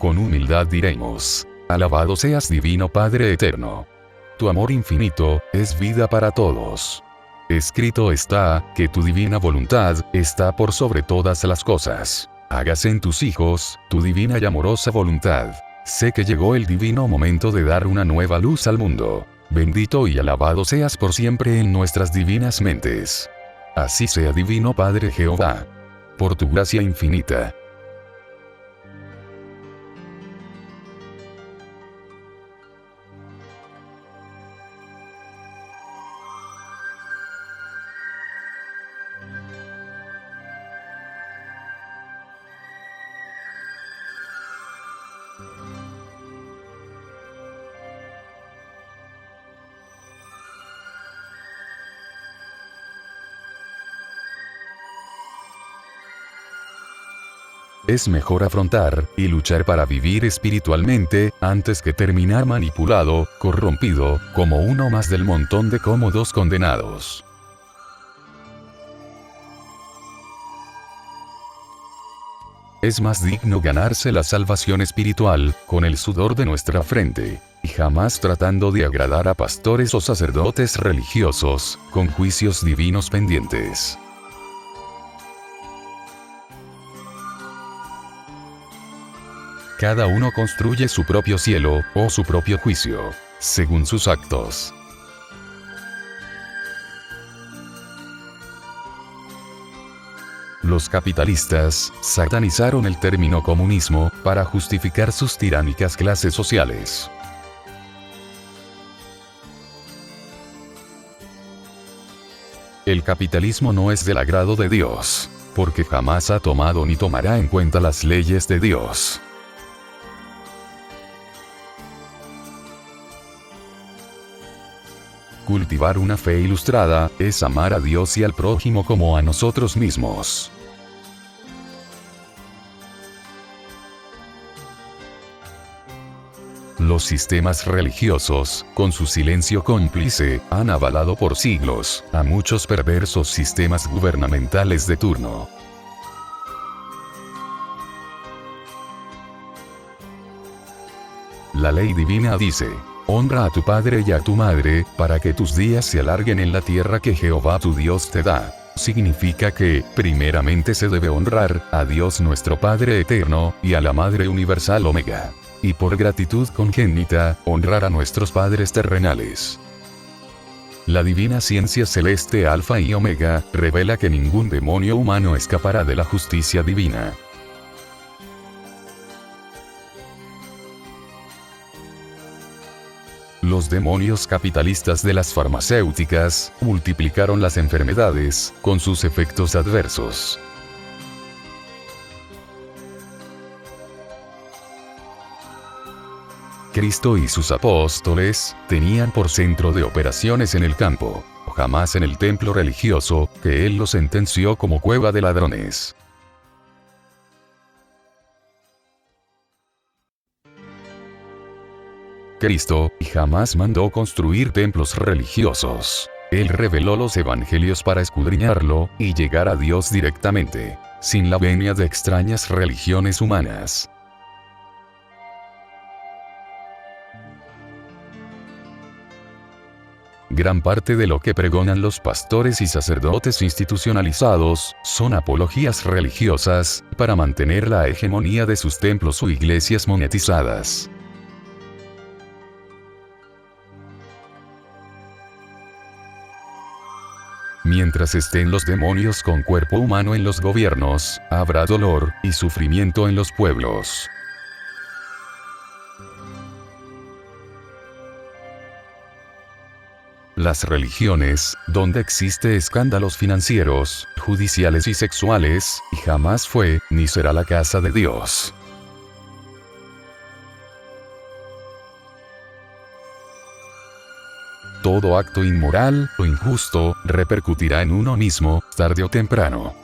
Con humildad diremos: alabado seas divino Padre eterno. Tu amor infinito es vida para todos. Escrito está, que tu divina voluntad está por sobre todas las cosas. Hágase en tus hijos, tu divina y amorosa voluntad. Sé que llegó el divino momento de dar una nueva luz al mundo. Bendito y alabado seas por siempre en nuestras divinas mentes. Así sea, divino Padre Jehová. Por tu gracia infinita. Es mejor afrontar y luchar para vivir espiritualmente, antes que terminar manipulado, corrompido, como uno más del montón de cómodos condenados. Es más digno ganarse la salvación espiritual, con el sudor de nuestra frente, y jamás tratando de agradar a pastores o sacerdotes religiosos, con juicios divinos pendientes. Cada uno construye su propio cielo, o su propio juicio, según sus actos. Los capitalistas satanizaron el término comunismo para justificar sus tiránicas clases sociales. El capitalismo no es del agrado de Dios, porque jamás ha tomado ni tomará en cuenta las leyes de Dios. Cultivar una fe ilustrada es amar a Dios y al prójimo como a nosotros mismos. Los sistemas religiosos, con su silencio cómplice, han avalado por siglos a muchos perversos sistemas gubernamentales de turno. La ley divina dice: honra a tu padre y a tu madre, para que tus días se alarguen en la tierra que Jehová tu Dios te da. Significa que, primeramente se debe honrar a Dios nuestro Padre eterno, y a la Madre Universal Omega. Y por gratitud congénita, honrar a nuestros padres terrenales. La divina ciencia celeste Alfa y Omega, revela que ningún demonio humano escapará de la justicia divina. Los demonios capitalistas de las farmacéuticas multiplicaron las enfermedades, con sus efectos adversos. Cristo y sus apóstoles tenían por centro de operaciones en el campo, jamás en el templo religioso, que Él los sentenció como cueva de ladrones. Cristo jamás mandó construir templos religiosos. Él reveló los evangelios para escudriñarlo y llegar a Dios directamente, sin la venia de extrañas religiones humanas. Gran parte de lo que pregonan los pastores y sacerdotes institucionalizados son apologías religiosas para mantener la hegemonía de sus templos o iglesias monetizadas. Mientras estén los demonios con cuerpo humano en los gobiernos, habrá dolor y sufrimiento en los pueblos. Las religiones, donde existe escándalos financieros, judiciales y sexuales, jamás fue, ni será la casa de Dios. Todo acto inmoral o injusto repercutirá en uno mismo, tarde o temprano.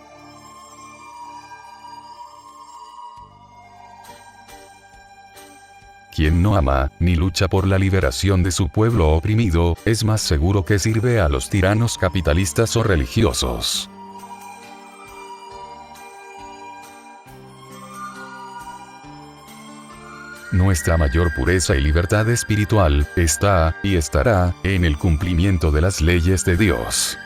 Quien no ama, ni lucha por la liberación de su pueblo oprimido, es más seguro que sirve a los tiranos capitalistas o religiosos. Nuestra mayor pureza y libertad espiritual está, y estará, en el cumplimiento de las leyes de Dios.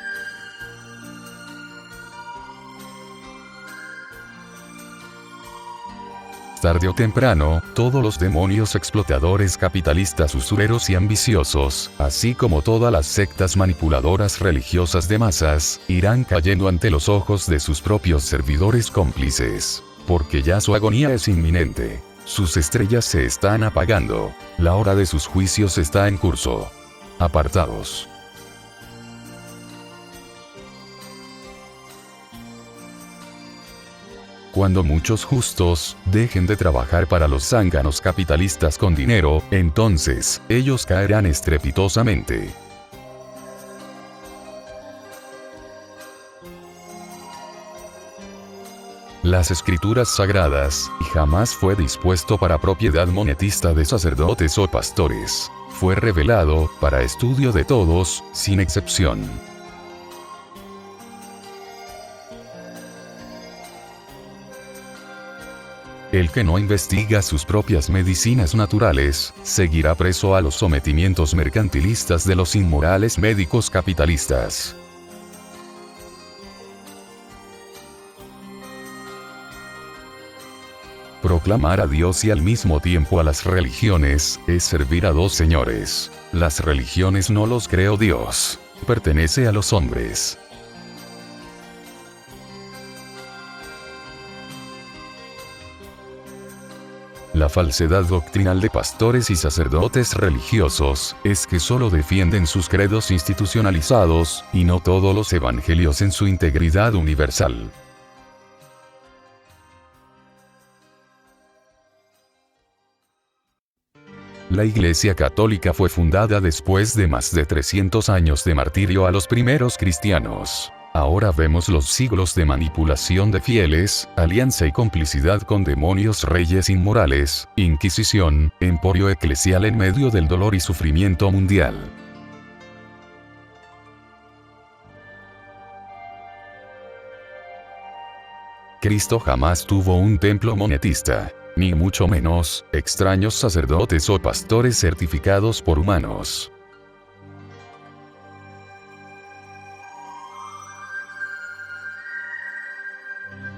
Tarde o temprano, todos los demonios explotadores, capitalistas, usureros y ambiciosos, así como todas las sectas manipuladoras religiosas de masas, irán cayendo ante los ojos de sus propios servidores cómplices. Porque ya su agonía es inminente. Sus estrellas se están apagando. La hora de sus juicios está en curso. Apartaos. Cuando muchos justos dejen de trabajar para los zánganos capitalistas con dinero, entonces, ellos caerán estrepitosamente. Las escrituras sagradas, jamás fue dispuesto para propiedad monetista de sacerdotes o pastores. Fue revelado, para estudio de todos, sin excepción. El que no investiga sus propias medicinas naturales, seguirá preso a los sometimientos mercantilistas de los inmorales médicos capitalistas. Proclamar a Dios y al mismo tiempo a las religiones, es servir a dos señores. Las religiones no los creó Dios. Pertenece a los hombres. La falsedad doctrinal de pastores y sacerdotes religiosos, es que solo defienden sus credos institucionalizados, y no todos los evangelios en su integridad universal. La Iglesia Católica fue fundada después de más de 300 años de martirio a los primeros cristianos. Ahora vemos los siglos de manipulación de fieles, alianza y complicidad con demonios reyes inmorales, inquisición, emporio eclesial en medio del dolor y sufrimiento mundial. Cristo jamás tuvo un templo monetista, ni mucho menos, extraños sacerdotes o pastores certificados por humanos.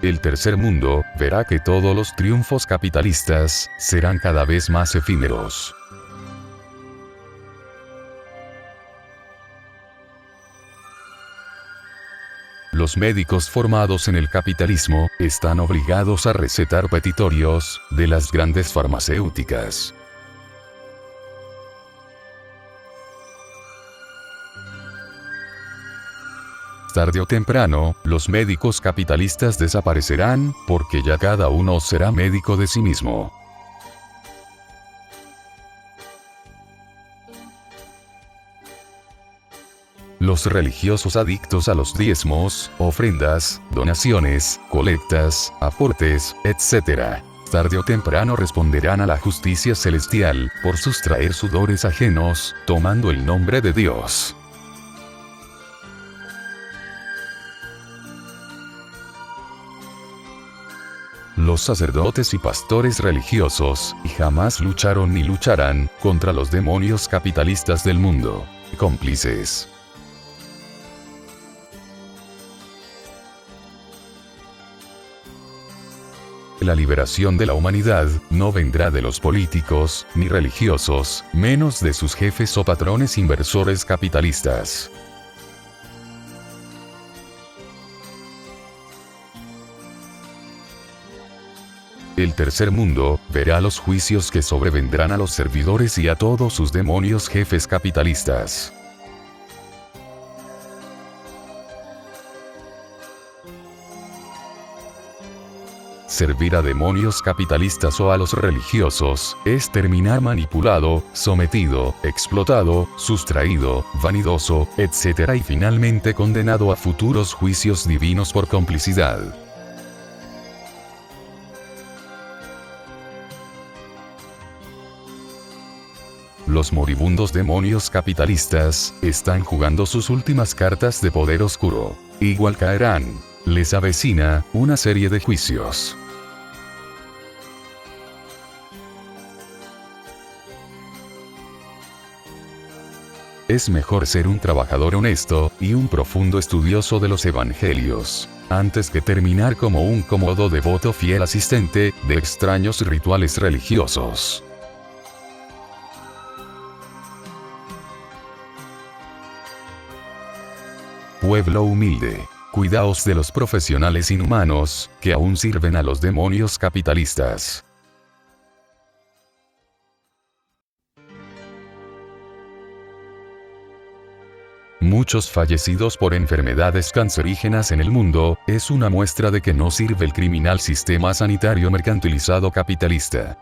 El tercer mundo verá que todos los triunfos capitalistas serán cada vez más efímeros. Los médicos formados en el capitalismo están obligados a recetar petitorios de las grandes farmacéuticas. Tarde o temprano, los médicos capitalistas desaparecerán, porque ya cada uno será médico de sí mismo. Los religiosos adictos a los diezmos, ofrendas, donaciones, colectas, aportes, etc., tarde o temprano responderán a la justicia celestial, por sustraer sudores ajenos, tomando el nombre de Dios. Los sacerdotes y pastores religiosos jamás lucharon ni lucharán contra los demonios capitalistas del mundo, cómplices. La liberación de la humanidad no vendrá de los políticos, ni religiosos, menos de sus jefes o patrones inversores capitalistas. El tercer mundo verá los juicios que sobrevendrán a los servidores y a todos sus demonios jefes capitalistas. Servir a demonios capitalistas o a los religiosos es terminar manipulado, sometido, explotado, sustraído, vanidoso, etc. y finalmente condenado a futuros juicios divinos por complicidad. Los moribundos demonios capitalistas están jugando sus últimas cartas de poder oscuro. Igual caerán. Les avecina una serie de juicios. es mejor ser un trabajador honesto y un profundo estudioso de los evangelios, antes que terminar como un cómodo devoto fiel asistente de extraños rituales religiosos. Pueblo humilde, cuidaos de los profesionales inhumanos, que aún sirven a los demonios capitalistas. Muchos fallecidos por enfermedades cancerígenas en el mundo, es una muestra de que no sirve el criminal sistema sanitario mercantilizado capitalista.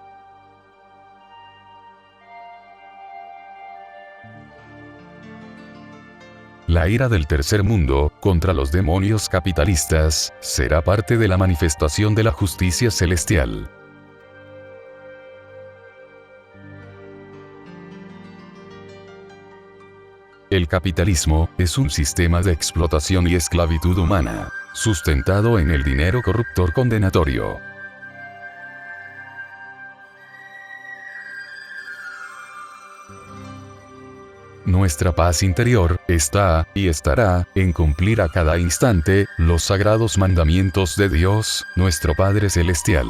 La ira del tercer mundo, contra los demonios capitalistas, será parte de la manifestación de la justicia celestial. El capitalismo es un sistema de explotación y esclavitud humana, sustentado en el dinero corruptor condenatorio. Nuestra paz interior está, y estará, en cumplir a cada instante, los sagrados mandamientos de Dios, nuestro Padre Celestial.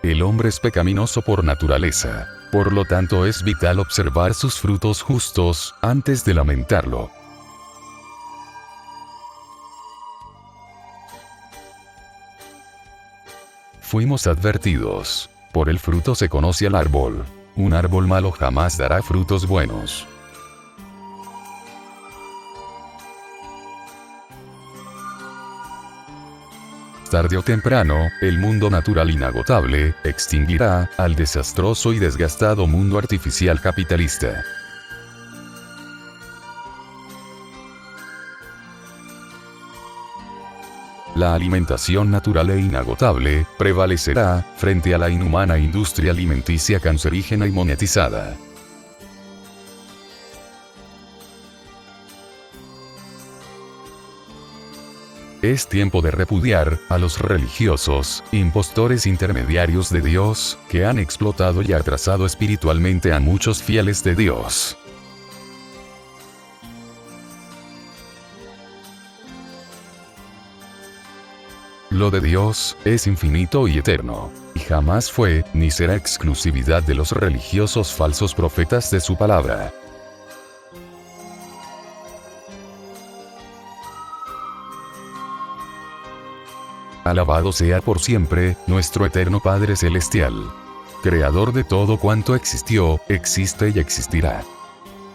El hombre es pecaminoso por naturaleza, por lo tanto es vital observar sus frutos justos, antes de lamentarlo. Fuimos advertidos. Por el fruto se conoce al árbol. Un árbol malo jamás dará frutos buenos. Tarde o temprano, el mundo natural inagotable, extinguirá al desastroso y desgastado mundo artificial capitalista. La alimentación natural e inagotable prevalecerá frente a la inhumana industria alimenticia cancerígena y monetizada. Es tiempo de repudiar a los religiosos, impostores intermediarios de Dios, que han explotado y atrasado espiritualmente a muchos fieles de Dios. Lo de Dios es infinito y eterno, y jamás fue, ni será exclusividad de los religiosos falsos profetas de su palabra. Alabado sea por siempre, nuestro eterno Padre Celestial, Creador de todo cuanto existió, existe y existirá.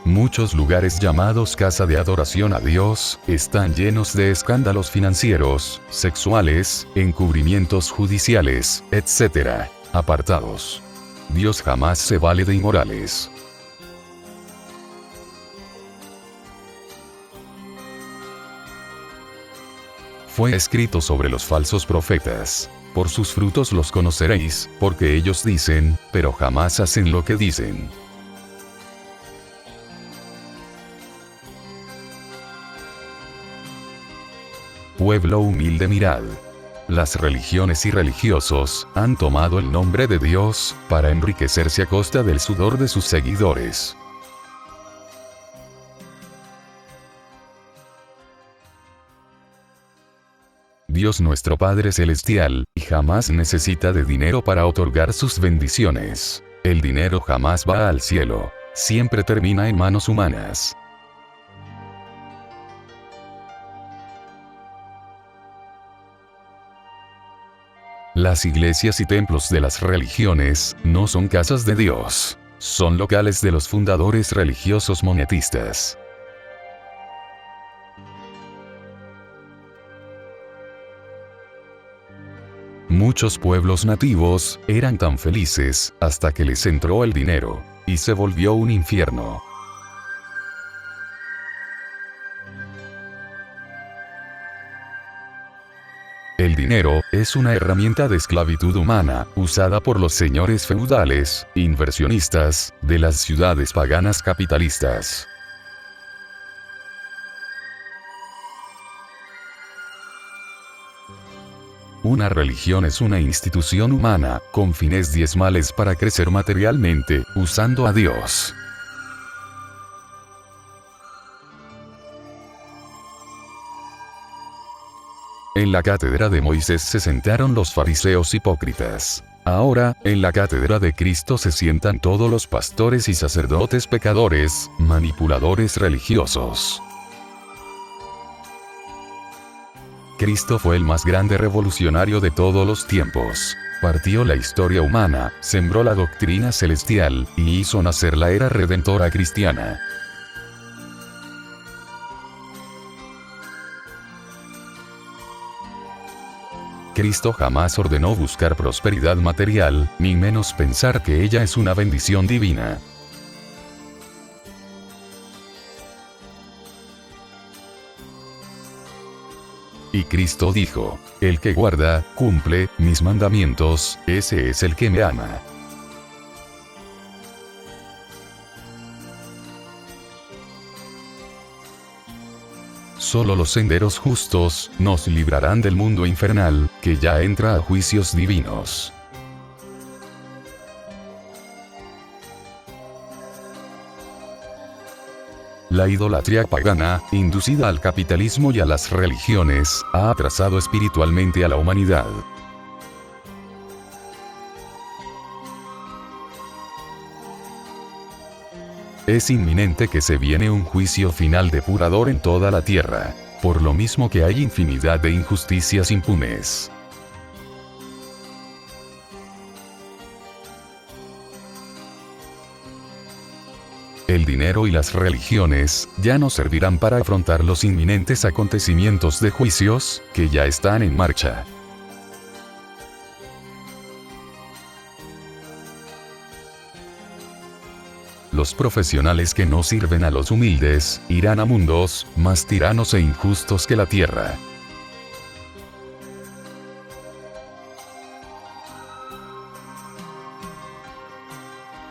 Muchos lugares llamados casa de adoración a Dios, están llenos de escándalos financieros, sexuales, encubrimientos judiciales, etc. Apartados. Dios jamás se vale de inmorales. Fue escrito sobre los falsos profetas. Por sus frutos los conoceréis, porque ellos dicen, pero jamás hacen lo que dicen. Pueblo humilde, mirad. Las religiones y religiosos han tomado el nombre de Dios para enriquecerse a costa del sudor de sus seguidores. Dios nuestro Padre Celestial, jamás necesita de dinero para otorgar sus bendiciones. El dinero jamás va al cielo. Siempre termina en manos humanas. Las iglesias y templos de las religiones no son casas de Dios. Son locales de los fundadores religiosos monetistas. Muchos pueblos nativos eran tan felices hasta que les entró el dinero, y se volvió un infierno. El dinero es una herramienta de esclavitud humana, usada por los señores feudales, inversionistas, de las ciudades paganas capitalistas. Una religión es una institución humana, con fines diezmales para crecer materialmente, usando a Dios. En la cátedra de Moisés se sentaron los fariseos hipócritas. Ahora, en la cátedra de Cristo se sientan todos los pastores y sacerdotes pecadores, manipuladores religiosos. Cristo fue el más grande revolucionario de todos los tiempos. Partió la historia humana, sembró la doctrina celestial, y hizo nacer la era redentora cristiana. Cristo jamás ordenó buscar prosperidad material, ni menos pensar que ella es una bendición divina. Y Cristo dijo: el que guarda, cumple, mis mandamientos, ese es el que me ama. Solo los senderos justos nos librarán del mundo infernal, que ya entra a juicios divinos. La idolatría pagana, inducida al capitalismo y a las religiones, ha atrasado espiritualmente a la humanidad. Es inminente que se viene un juicio final depurador en toda la tierra, por lo mismo que hay infinidad de injusticias impunes. El dinero y las religiones ya no servirán para afrontar los inminentes acontecimientos de juicios, que ya están en marcha. Los profesionales que no sirven a los humildes, irán a mundos más tiranos e injustos que la tierra.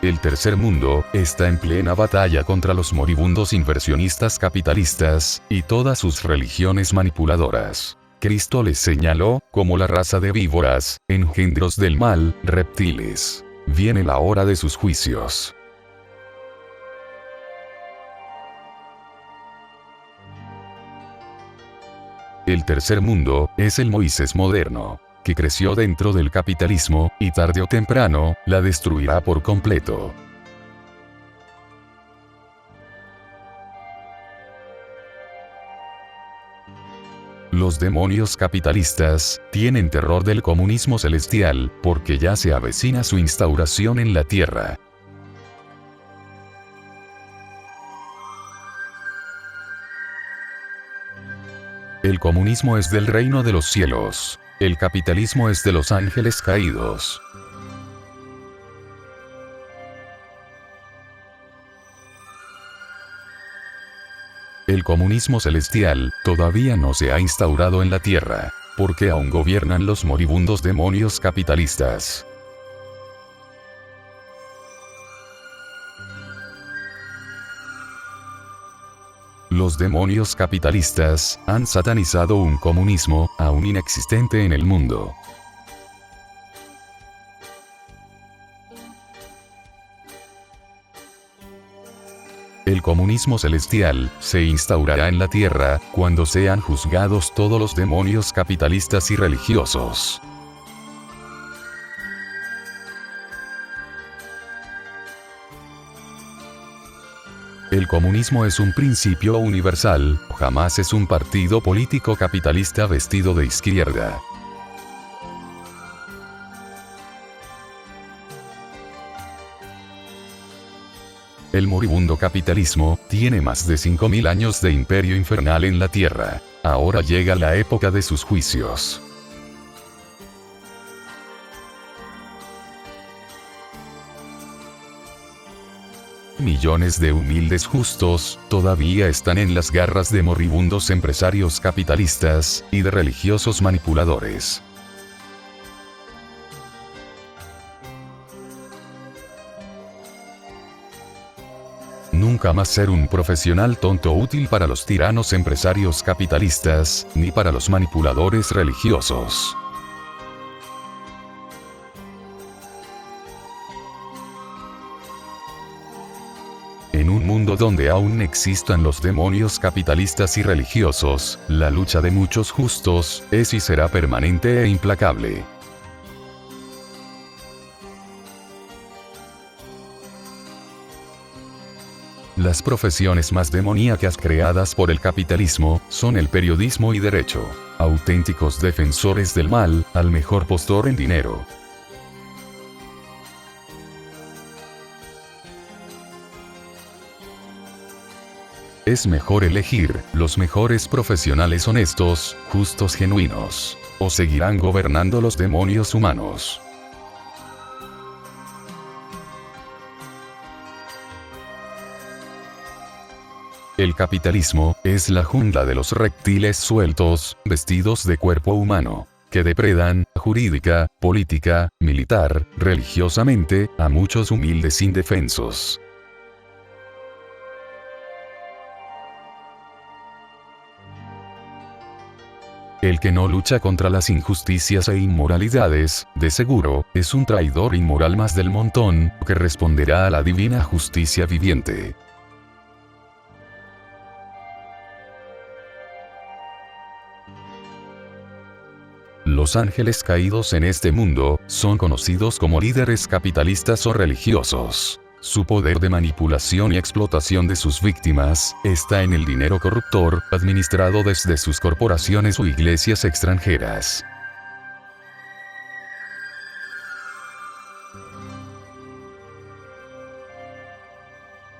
El tercer mundo está en plena batalla contra los moribundos inversionistas capitalistas, y todas sus religiones manipuladoras. Cristo les señaló como la raza de víboras, engendros del mal, reptiles. Viene la hora de sus juicios. El tercer mundo es el Moisés moderno, que creció dentro del capitalismo, y tarde o temprano, la destruirá por completo. Los demonios capitalistas tienen terror del comunismo celestial, porque ya se avecina su instauración en la tierra. El comunismo es del reino de los cielos. El capitalismo es de los ángeles caídos. El comunismo celestial todavía no se ha instaurado en la tierra, porque aún gobiernan los moribundos demonios capitalistas. Los demonios capitalistas han satanizado un comunismo aún inexistente en el mundo. El comunismo celestial se instaurará en la tierra cuando sean juzgados todos los demonios capitalistas y religiosos. El comunismo es un principio universal, jamás es un partido político capitalista vestido de izquierda. El moribundo capitalismo tiene más de 5000 años de imperio infernal en la tierra. Ahora llega la época de sus juicios. Millones de humildes justos todavía están en las garras de moribundos empresarios capitalistas y de religiosos manipuladores. Nunca más ser un profesional tonto útil para los tiranos empresarios capitalistas, ni para los manipuladores religiosos. mundo donde aún existan los demonios capitalistas y religiosos, la lucha de muchos justos es y será permanente e implacable. Las profesiones más demoníacas creadas por el capitalismo son el periodismo y derecho, auténticos defensores del mal, al mejor postor en dinero. Es mejor elegir los mejores profesionales honestos, justos, genuinos, o seguirán gobernando los demonios humanos. El capitalismo es la jungla de los reptiles sueltos, vestidos de cuerpo humano, que depredan, jurídica, política, militar, religiosamente, a muchos humildes indefensos. El que no lucha contra las injusticias e inmoralidades, de seguro, es un traidor inmoral más del montón, que responderá a la divina justicia viviente. Los ángeles caídos en este mundo son conocidos como líderes capitalistas o religiosos. Su poder de manipulación y explotación de sus víctimas está en el dinero corruptor, administrado desde sus corporaciones o iglesias extranjeras.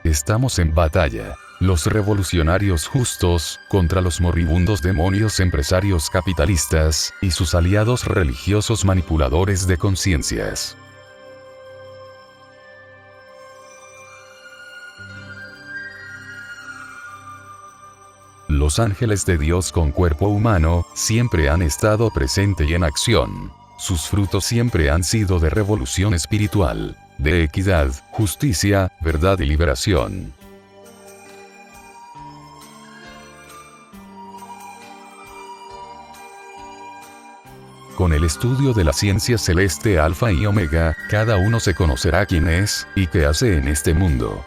Estamos en batalla. Los revolucionarios justos, contra los moribundos demonios empresarios capitalistas, y sus aliados religiosos manipuladores de conciencias. Los ángeles de Dios con cuerpo humano, siempre han estado presentes y en acción. Sus frutos siempre han sido de revolución espiritual, de equidad, justicia, verdad y liberación. Con el estudio de la ciencia celeste Alfa y Omega, cada uno se conocerá quién es, y qué hace en este mundo.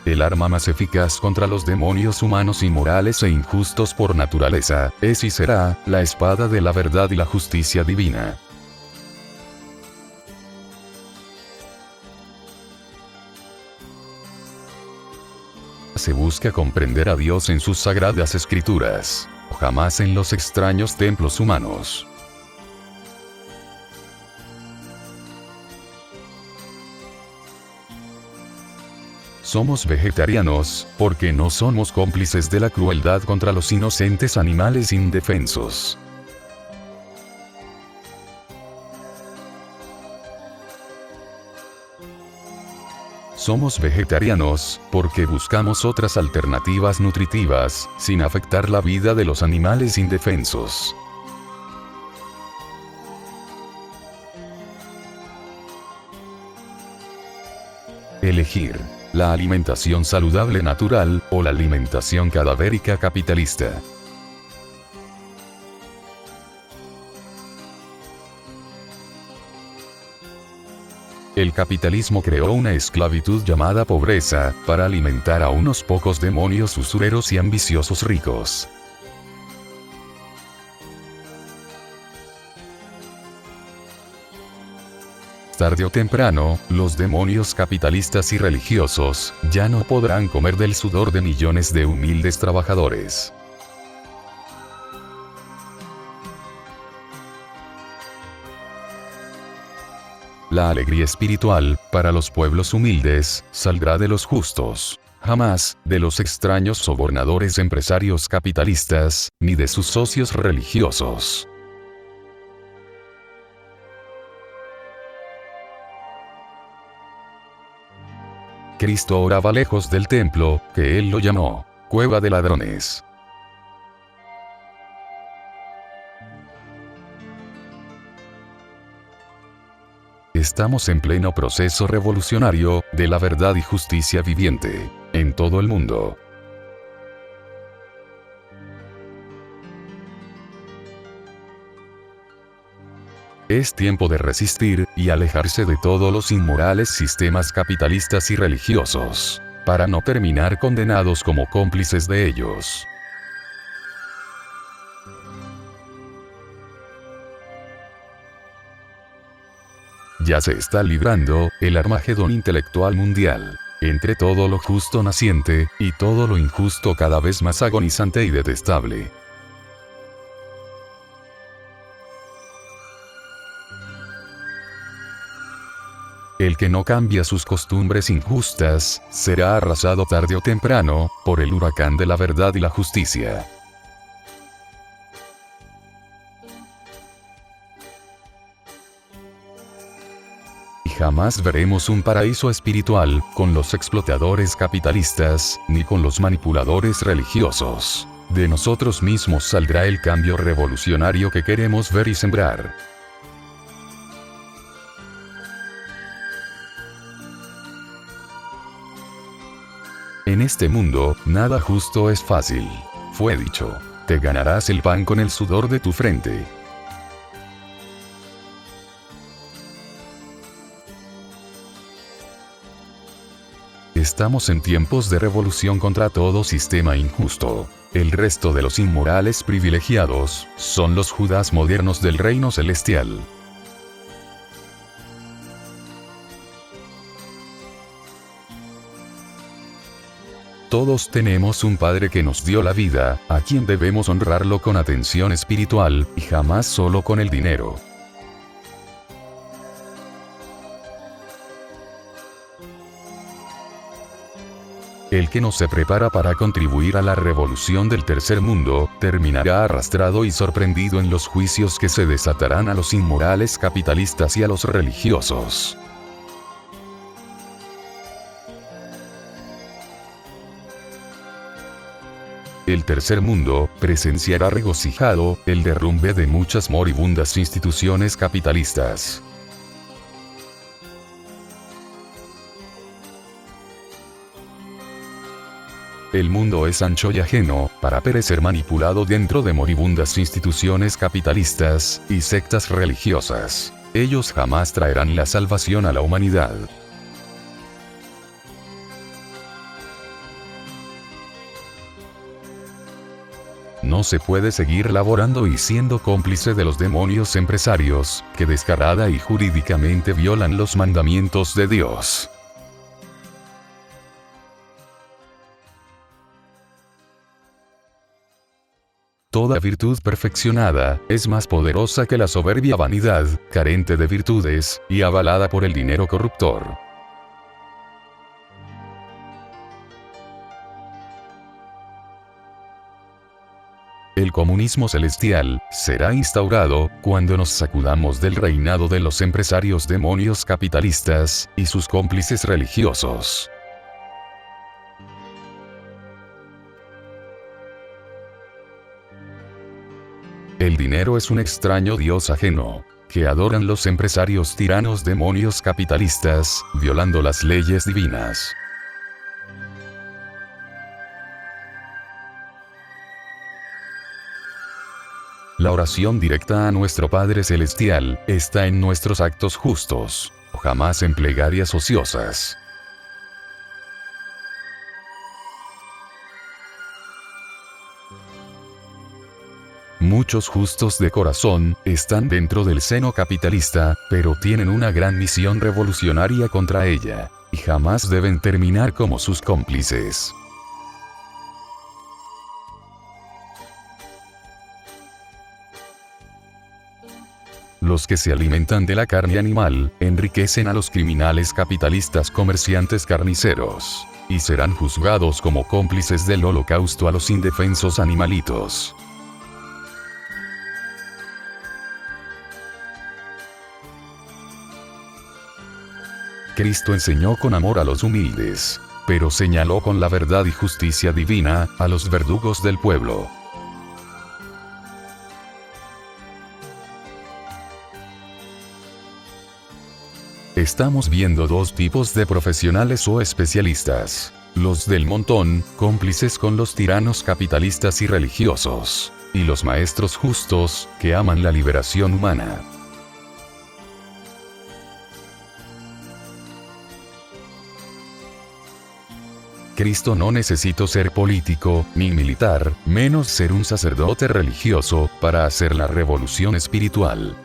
El arma más eficaz contra los demonios humanos inmorales e injustos por naturaleza, es y será, la espada de la verdad y la justicia divina. Se busca comprender a Dios en sus sagradas escrituras, jamás en los extraños templos humanos. Somos vegetarianos, porque no somos cómplices de la crueldad contra los inocentes animales indefensos. Somos vegetarianos, porque buscamos otras alternativas nutritivas, sin afectar la vida de los animales indefensos. Elegir la alimentación saludable natural, o la alimentación cadavérica capitalista. El capitalismo creó una esclavitud llamada pobreza, para alimentar a unos pocos demonios usureros y ambiciosos ricos. Tarde o temprano, los demonios capitalistas y religiosos, ya no podrán comer del sudor de millones de humildes trabajadores. La alegría espiritual, para los pueblos humildes, saldrá de los justos, jamás de los extraños sobornadores empresarios capitalistas, ni de sus socios religiosos. Cristo oraba lejos del templo, que él lo llamó cueva de ladrones. Estamos en pleno proceso revolucionario, de la verdad y justicia viviente, en todo el mundo. Es tiempo de resistir, y alejarse de todos los inmorales sistemas capitalistas y religiosos, para no terminar condenados como cómplices de ellos. Ya se está librando el Armagedón intelectual mundial, entre todo lo justo naciente, y todo lo injusto cada vez más agonizante y detestable. El que no cambia sus costumbres injustas, será arrasado tarde o temprano, por el huracán de la verdad y la justicia. Y jamás veremos un paraíso espiritual, con los explotadores capitalistas, ni con los manipuladores religiosos. De nosotros mismos saldrá el cambio revolucionario que queremos ver y sembrar. En este mundo, nada justo es fácil. Fue dicho, te ganarás el pan con el sudor de tu frente. Estamos en tiempos de revolución contra todo sistema injusto. El resto de los inmorales privilegiados, son los Judas modernos del reino celestial. Todos tenemos un Padre que nos dio la vida, a quien debemos honrarlo con atención espiritual, y jamás solo con el dinero. El que no se prepara para contribuir a la revolución del tercer mundo, terminará arrastrado y sorprendido en los juicios que se desatarán a los inmorales capitalistas y a los religiosos. El tercer mundo presenciará regocijado el derrumbe de muchas moribundas instituciones capitalistas. El mundo es ancho y ajeno, para perecer manipulado dentro de moribundas instituciones capitalistas y sectas religiosas. Ellos jamás traerán la salvación a la humanidad. No se puede seguir laborando y siendo cómplice de los demonios empresarios, que descarada y jurídicamente violan los mandamientos de Dios. Toda virtud perfeccionada, es más poderosa que la soberbia vanidad, carente de virtudes, y avalada por el dinero corruptor. El comunismo celestial será instaurado cuando nos sacudamos del reinado de los empresarios demonios capitalistas y sus cómplices religiosos. El dinero es un extraño dios ajeno, que adoran los empresarios tiranos demonios capitalistas, violando las leyes divinas. La oración directa a nuestro Padre Celestial está en nuestros actos justos, jamás en plegarias ociosas. Muchos justos de corazón están dentro del seno capitalista, pero tienen una gran misión revolucionaria contra ella, y jamás deben terminar como sus cómplices. Los que se alimentan de la carne animal, enriquecen a los criminales capitalistas comerciantes carniceros, y serán juzgados como cómplices del holocausto a los indefensos animalitos. Cristo enseñó con amor a los humildes, pero señaló con la verdad y justicia divina a los verdugos del pueblo. Estamos viendo dos tipos de profesionales o especialistas. Los del montón, cómplices con los tiranos capitalistas y religiosos. Y los maestros justos, que aman la liberación humana. Cristo no necesitó ser político, ni militar, menos ser un sacerdote religioso, para hacer la revolución espiritual.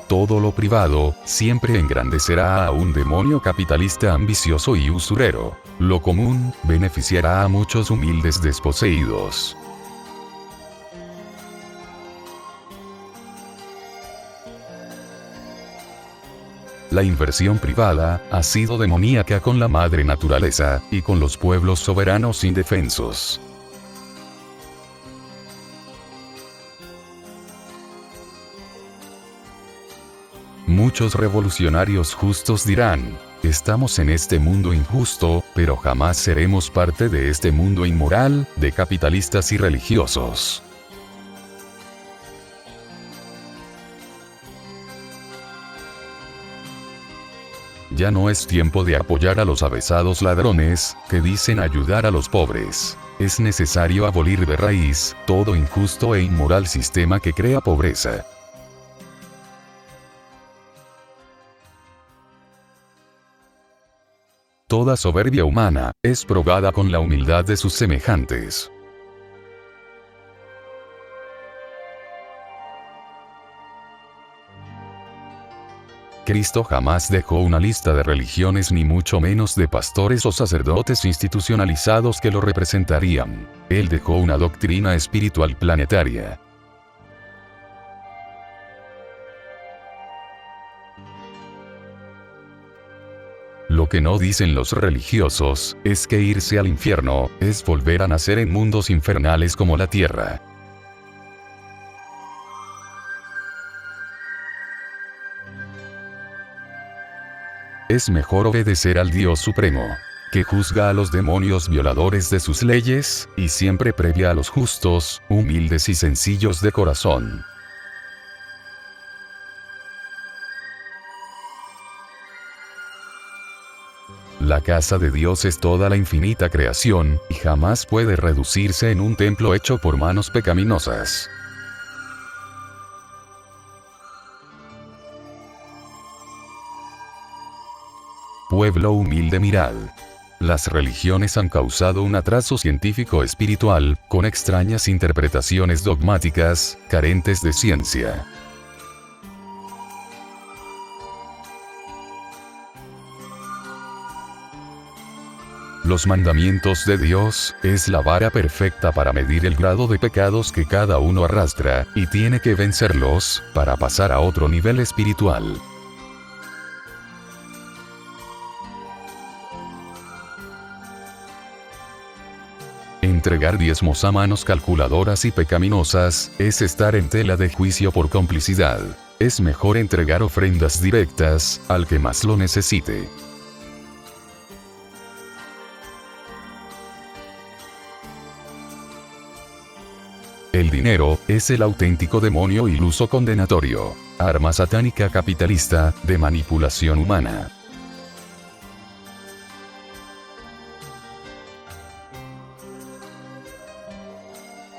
Todo lo privado, siempre engrandecerá a un demonio capitalista ambicioso y usurero. Lo común, beneficiará a muchos humildes desposeídos. La inversión privada ha sido demoníaca con la madre naturaleza, y con los pueblos soberanos indefensos. Muchos revolucionarios justos dirán, estamos en este mundo injusto, pero jamás seremos parte de este mundo inmoral, de capitalistas y religiosos. Ya no es tiempo de apoyar a los avesados ladrones, que dicen ayudar a los pobres. Es necesario abolir de raíz todo injusto e inmoral sistema que crea pobreza. Toda soberbia humana es probada con la humildad de sus semejantes. Cristo jamás dejó una lista de religiones ni mucho menos de pastores o sacerdotes institucionalizados que lo representarían. Él dejó una doctrina espiritual planetaria. Lo que no dicen los religiosos, es que irse al infierno, es volver a nacer en mundos infernales como la tierra. Es mejor obedecer al Dios Supremo, que juzga a los demonios violadores de sus leyes, y siempre premia a los justos, humildes y sencillos de corazón. La casa de Dios es toda la infinita creación, y jamás puede reducirse en un templo hecho por manos pecaminosas. Pueblo humilde, mirad. Las religiones han causado un atraso científico espiritual, con extrañas interpretaciones dogmáticas, carentes de ciencia. Los mandamientos de Dios es la vara perfecta para medir el grado de pecados que cada uno arrastra, y tiene que vencerlos, para pasar a otro nivel espiritual. Entregar diezmos a manos calculadoras y pecaminosas, es estar en tela de juicio por complicidad. Es mejor entregar ofrendas directas, al que más lo necesite. El dinero, es el auténtico demonio iluso condenatorio. Arma satánica capitalista, de manipulación humana.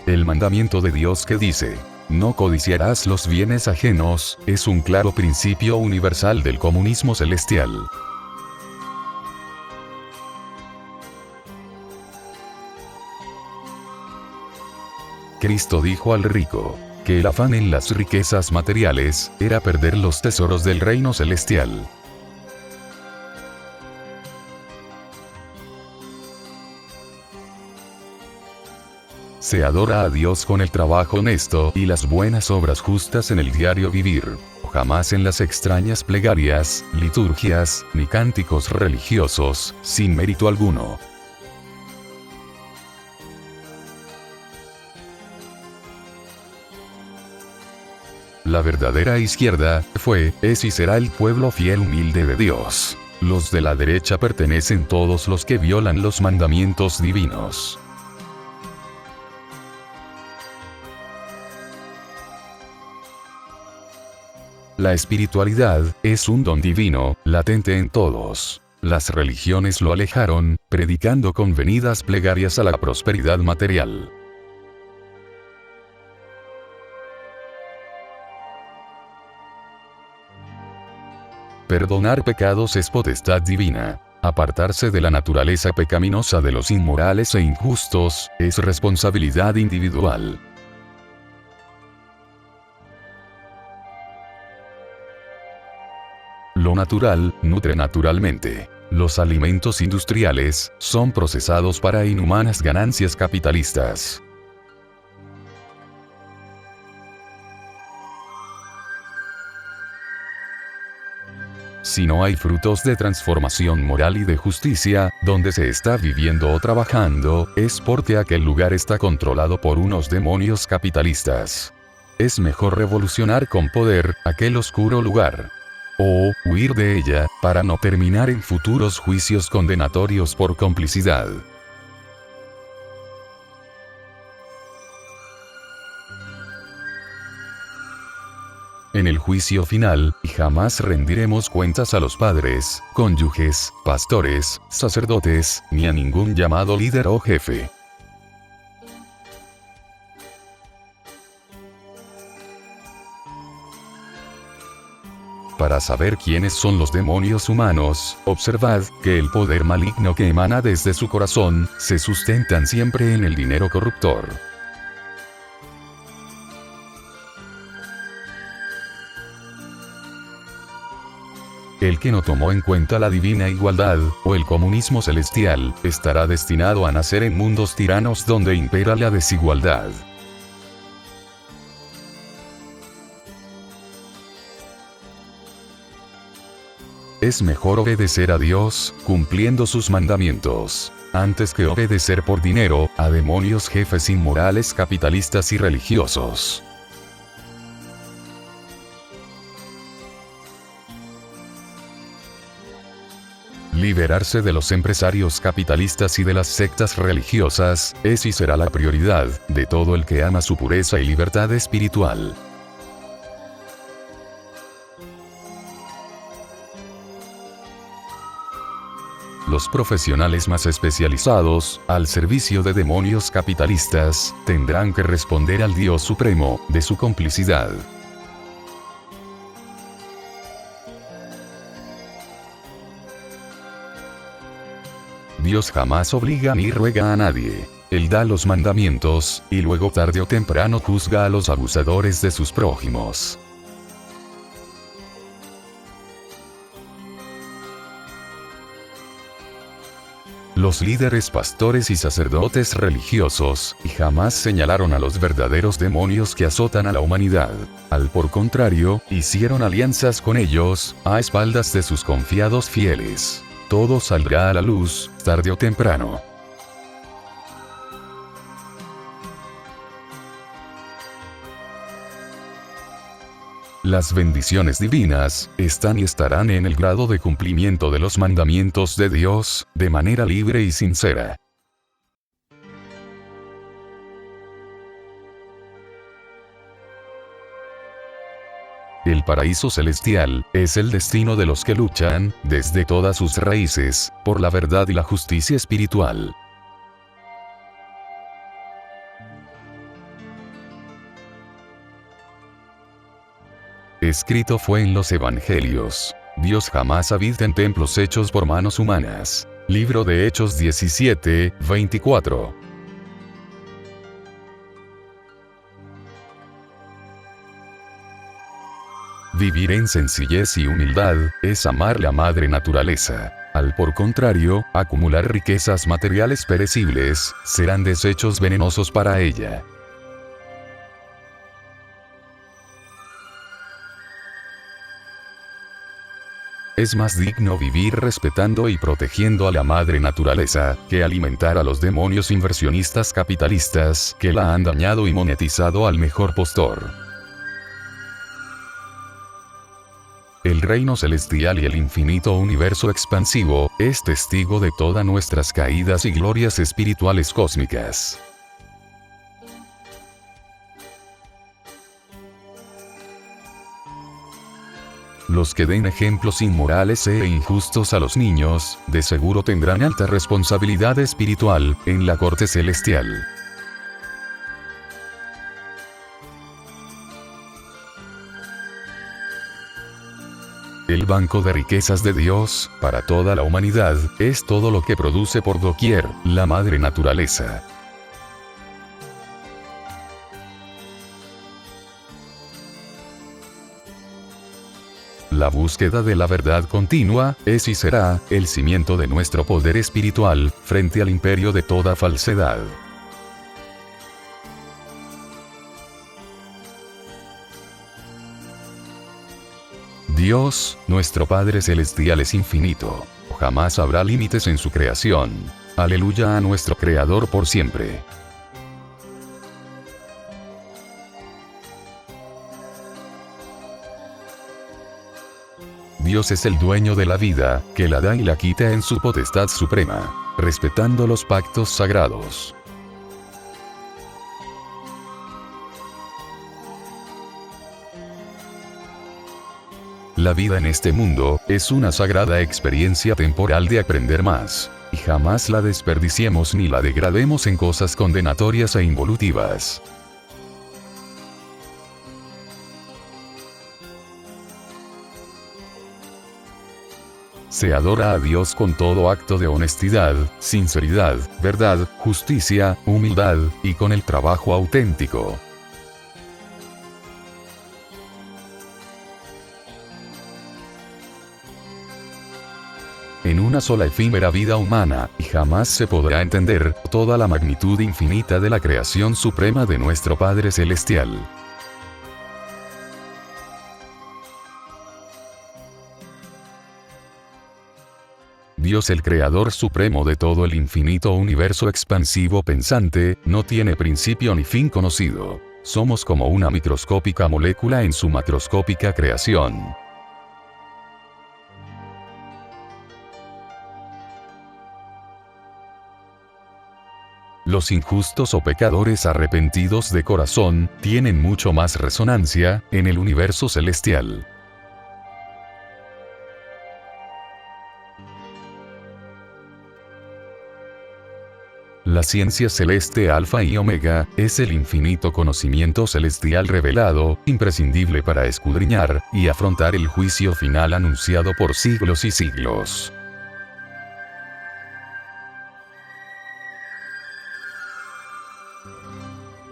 El mandamiento de Dios que dice, no codiciarás los bienes ajenos, es un claro principio universal del comunismo celestial. Cristo dijo al rico, que el afán en las riquezas materiales, era perder los tesoros del reino celestial. Se adora a Dios con el trabajo honesto y las buenas obras justas en el diario vivir, jamás en las extrañas plegarias, liturgias, ni cánticos religiosos, sin mérito alguno. La verdadera izquierda, fue, es y será el pueblo fiel humilde de Dios. Los de la derecha pertenecen todos los que violan los mandamientos divinos. La espiritualidad, es un don divino, latente en todos. Las religiones lo alejaron, predicando convenidas plegarias a la prosperidad material. Perdonar pecados es potestad divina. Apartarse de la naturaleza pecaminosa de los inmorales e injustos, es responsabilidad individual. Lo natural, nutre naturalmente. Los alimentos industriales, son procesados para inhumanas ganancias capitalistas. Si no hay frutos de transformación moral y de justicia, donde se está viviendo o trabajando, es porque aquel lugar está controlado por unos demonios capitalistas. Es mejor revolucionar con poder aquel oscuro lugar. O huir de ella, para no terminar en futuros juicios condenatorios por complicidad. En el juicio final, jamás rendiremos cuentas a los padres, cónyuges, pastores, sacerdotes, ni a ningún llamado líder o jefe. Para saber quiénes son los demonios humanos, observad que el poder maligno que emana desde su corazón, se sustentan siempre en el dinero corruptor. El que no tomó en cuenta la divina igualdad, o el comunismo celestial, estará destinado a nacer en mundos tiranos donde impera la desigualdad. Es mejor obedecer a Dios, cumpliendo sus mandamientos, antes que obedecer por dinero, a demonios jefes inmorales capitalistas y religiosos. Liberarse de los empresarios capitalistas y de las sectas religiosas, es y será la prioridad, de todo el que ama su pureza y libertad espiritual. Los profesionales más especializados, al servicio de demonios capitalistas, tendrán que responder al Dios Supremo, de su complicidad. Dios jamás obliga ni ruega a nadie. Él da los mandamientos, y luego tarde o temprano juzga a los abusadores de sus prójimos. Los líderes pastores y sacerdotes religiosos, jamás señalaron a los verdaderos demonios que azotan a la humanidad. Al por contrario, hicieron alianzas con ellos, a espaldas de sus confiados fieles. Todo saldrá a la luz, tarde o temprano. Las bendiciones divinas, están y estarán en el grado de cumplimiento de los mandamientos de Dios, de manera libre y sincera. El paraíso celestial, es el destino de los que luchan, desde todas sus raíces, por la verdad y la justicia espiritual. Escrito fue en los Evangelios. Dios jamás habita en templos hechos por manos humanas. Libro de Hechos 17, 24. Vivir en sencillez y humildad, es amar la madre naturaleza. Al por contrario, acumular riquezas materiales perecibles, serán desechos venenosos para ella. Es más digno vivir respetando y protegiendo a la madre naturaleza, que alimentar a los demonios inversionistas capitalistas, que la han dañado y monetizado al mejor postor. El reino celestial y el infinito universo expansivo, es testigo de todas nuestras caídas y glorias espirituales cósmicas. Los que den ejemplos inmorales e injustos a los niños, de seguro tendrán alta responsabilidad espiritual, en la corte celestial. El banco de riquezas de Dios, para toda la humanidad, es todo lo que produce por doquier, la madre naturaleza. La búsqueda de la verdad continua, es y será, el cimiento de nuestro poder espiritual, frente al imperio de toda falsedad. Dios, nuestro Padre Celestial es infinito. Jamás habrá límites en su creación. Aleluya a nuestro Creador por siempre. Dios es el dueño de la vida, que la da y la quita en su potestad suprema, respetando los pactos sagrados. La vida en este mundo, es una sagrada experiencia temporal de aprender más, y jamás la desperdiciemos ni la degrademos en cosas condenatorias e involutivas. Se adora a Dios con todo acto de honestidad, sinceridad, verdad, justicia, humildad, y con el trabajo auténtico. En una sola efímera vida humana, y jamás se podrá entender toda la magnitud infinita de la creación suprema de nuestro Padre Celestial. Dios, el Creador supremo de todo el infinito universo expansivo pensante, no tiene principio ni fin conocido. Somos como una microscópica molécula en su macroscópica creación. Los injustos o pecadores arrepentidos de corazón, tienen mucho más resonancia, en el universo celestial. La ciencia celeste Alfa y Omega, es el infinito conocimiento celestial revelado, imprescindible para escudriñar, y afrontar el juicio final anunciado por siglos y siglos.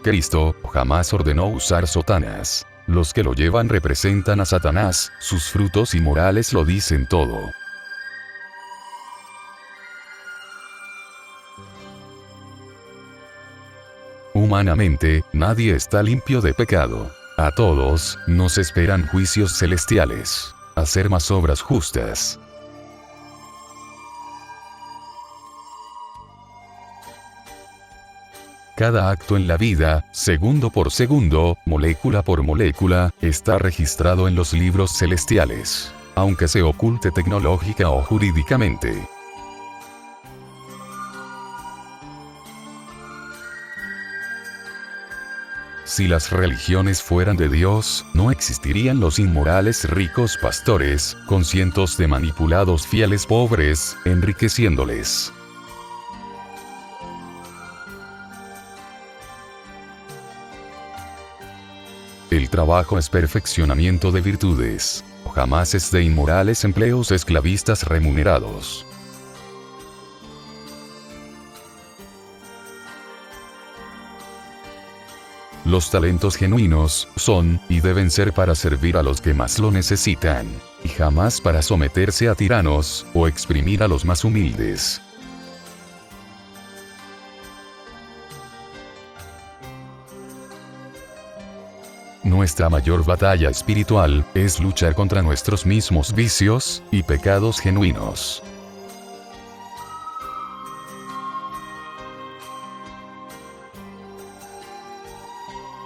Cristo jamás ordenó usar sotanas. Los que lo llevan representan a Satanás, sus frutos inmorales lo dicen todo. Humanamente, nadie está limpio de pecado. A todos, nos esperan juicios celestiales. Hacer más obras justas. Cada acto en la vida, segundo por segundo, molécula por molécula, está registrado en los libros celestiales, aunque se oculte tecnológica o jurídicamente. Si las religiones fueran de Dios, no existirían los inmorales ricos pastores, con cientos de manipulados fieles pobres, enriqueciéndoles. El trabajo es perfeccionamiento de virtudes. Jamás es de inmorales empleos esclavistas remunerados. Los talentos genuinos son, y deben ser para servir a los que más lo necesitan, y jamás para someterse a tiranos, o exprimir a los más humildes. Nuestra mayor batalla espiritual, es luchar contra nuestros mismos vicios, y pecados genuinos.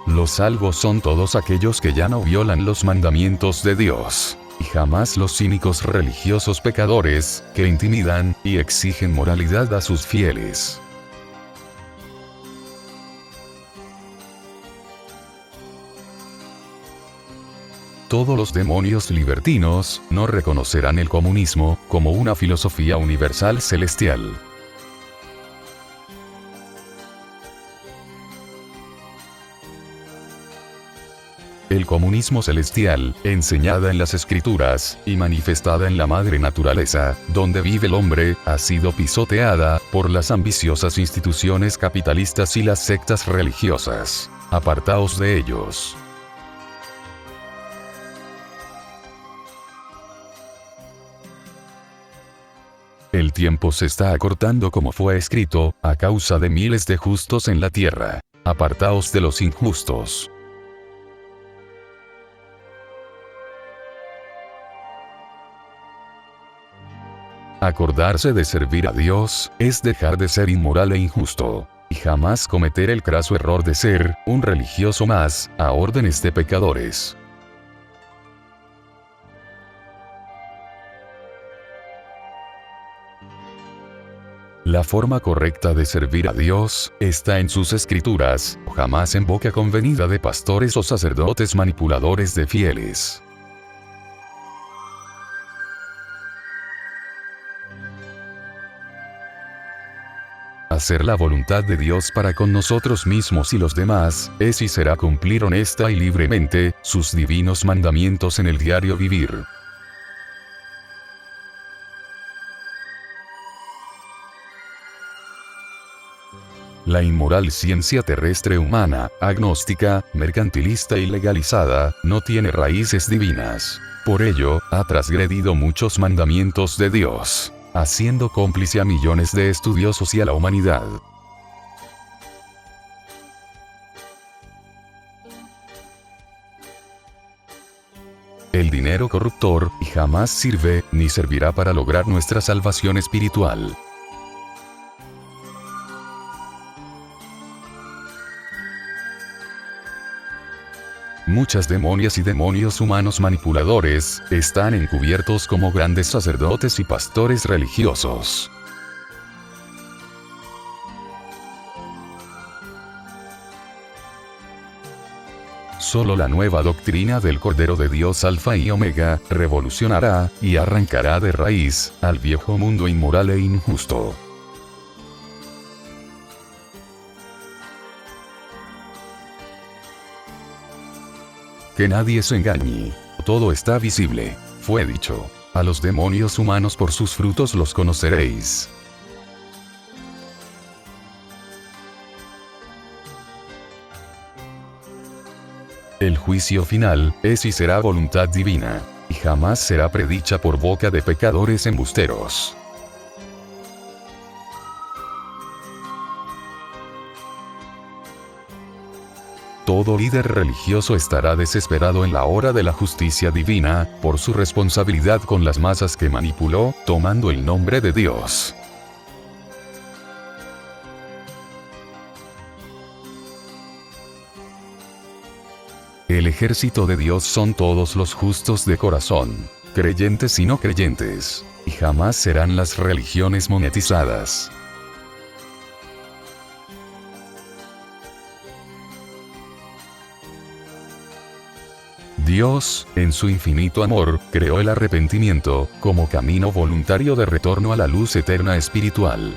Los salvos son todos aquellos que ya no violan los mandamientos de Dios, y jamás los cínicos religiosos pecadores, que intimidan, y exigen moralidad a sus fieles. Todos los demonios libertinos, no reconocerán el comunismo, como una filosofía universal celestial. el comunismo celestial, enseñada en las escrituras, y manifestada en la madre naturaleza, donde vive el hombre, ha sido pisoteada por las ambiciosas instituciones capitalistas y las sectas religiosas. Apartaos de ellos. El tiempo se está acortando como fue escrito, a causa de miles de justos en la tierra. Apartaos de los injustos. Acordarse de servir a Dios, es dejar de ser inmoral e injusto, y jamás cometer el craso error de ser un religioso más, a órdenes de pecadores. La forma correcta de servir a Dios está en sus escrituras, jamás en boca convenida de pastores o sacerdotes manipuladores de fieles. Hacer la voluntad de Dios para con nosotros mismos y los demás, es y será cumplir honesta y libremente sus divinos mandamientos en el diario vivir. La inmoral ciencia terrestre humana, agnóstica, mercantilista y legalizada, no tiene raíces divinas. Por ello, ha transgredido muchos mandamientos de Dios, haciendo cómplice a millones de estudiosos y a la humanidad. El dinero corruptor, y jamás sirve, ni servirá para lograr nuestra salvación espiritual. Muchas demonias y demonios humanos manipuladores, están encubiertos como grandes sacerdotes y pastores religiosos. Solo la nueva doctrina del Cordero de Dios Alfa y Omega, revolucionará, y arrancará de raíz, al viejo mundo inmoral e injusto. Que nadie se engañe. Todo está visible. Fue dicho. A los demonios humanos por sus frutos los conoceréis. El juicio final, es y será voluntad divina. Y jamás será predicha por boca de pecadores embusteros. Todo líder religioso estará desesperado en la hora de la justicia divina, por su responsabilidad con las masas que manipuló, tomando el nombre de Dios. El ejército de Dios son todos los justos de corazón, creyentes y no creyentes, y jamás serán las religiones monetizadas. Dios, en su infinito amor, creó el arrepentimiento, como camino voluntario de retorno a la luz eterna espiritual.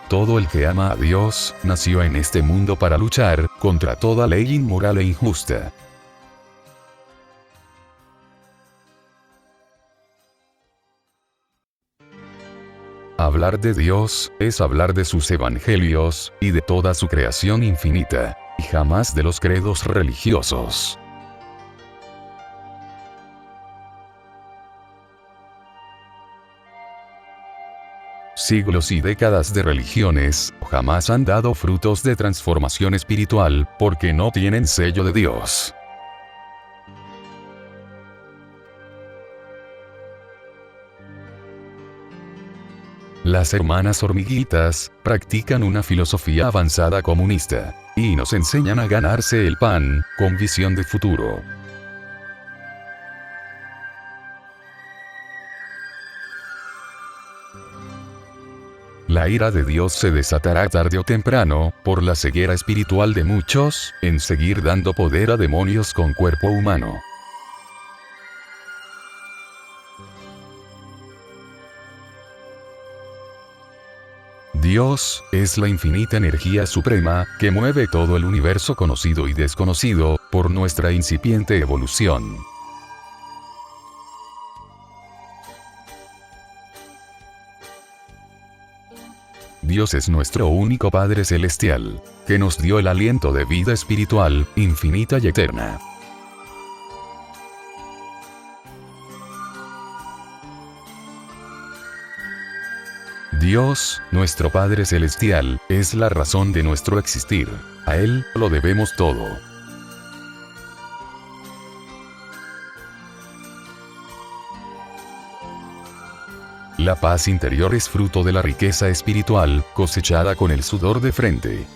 Todo el que ama a Dios, nació en este mundo para luchar, contra toda ley inmoral e injusta. Hablar de Dios, es hablar de sus evangelios, y de toda su creación infinita, y jamás de los credos religiosos. Siglos y décadas de religiones, jamás han dado frutos de transformación espiritual, porque no tienen sello de Dios. Las hermanas hormiguitas, practican una filosofía avanzada comunista, y nos enseñan a ganarse el pan, con visión de futuro. La ira de Dios se desatará tarde o temprano, por la ceguera espiritual de muchos, en seguir dando poder a demonios con cuerpo humano. Dios, es la infinita energía suprema, que mueve todo el universo conocido y desconocido, por nuestra incipiente evolución. Dios es nuestro único Padre Celestial, que nos dio el aliento de vida espiritual, infinita y eterna. Dios, nuestro Padre Celestial, es la razón de nuestro existir. A Él lo debemos todo. La paz interior es fruto de la riqueza espiritual, cosechada con el sudor de frente.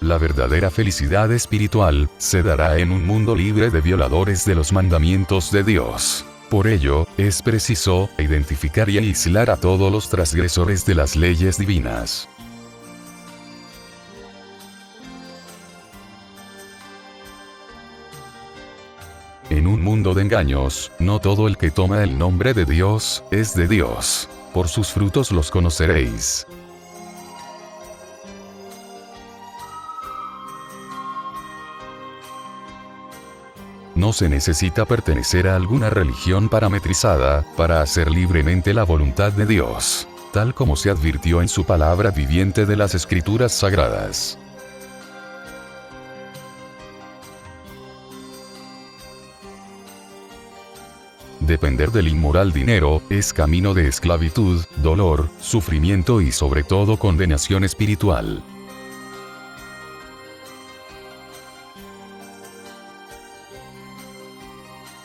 La verdadera felicidad espiritual se dará en un mundo libre de violadores de los mandamientos de Dios. Por ello, es preciso identificar y aislar a todos los transgresores de las leyes divinas. En un mundo de engaños, no todo el que toma el nombre de Dios, es de Dios. Por sus frutos los conoceréis. No se necesita pertenecer a alguna religión parametrizada, para hacer libremente la voluntad de Dios, tal como se advirtió en su palabra viviente de las Escrituras Sagradas. Depender del inmoral dinero, es camino de esclavitud, dolor, sufrimiento y sobre todo condenación espiritual.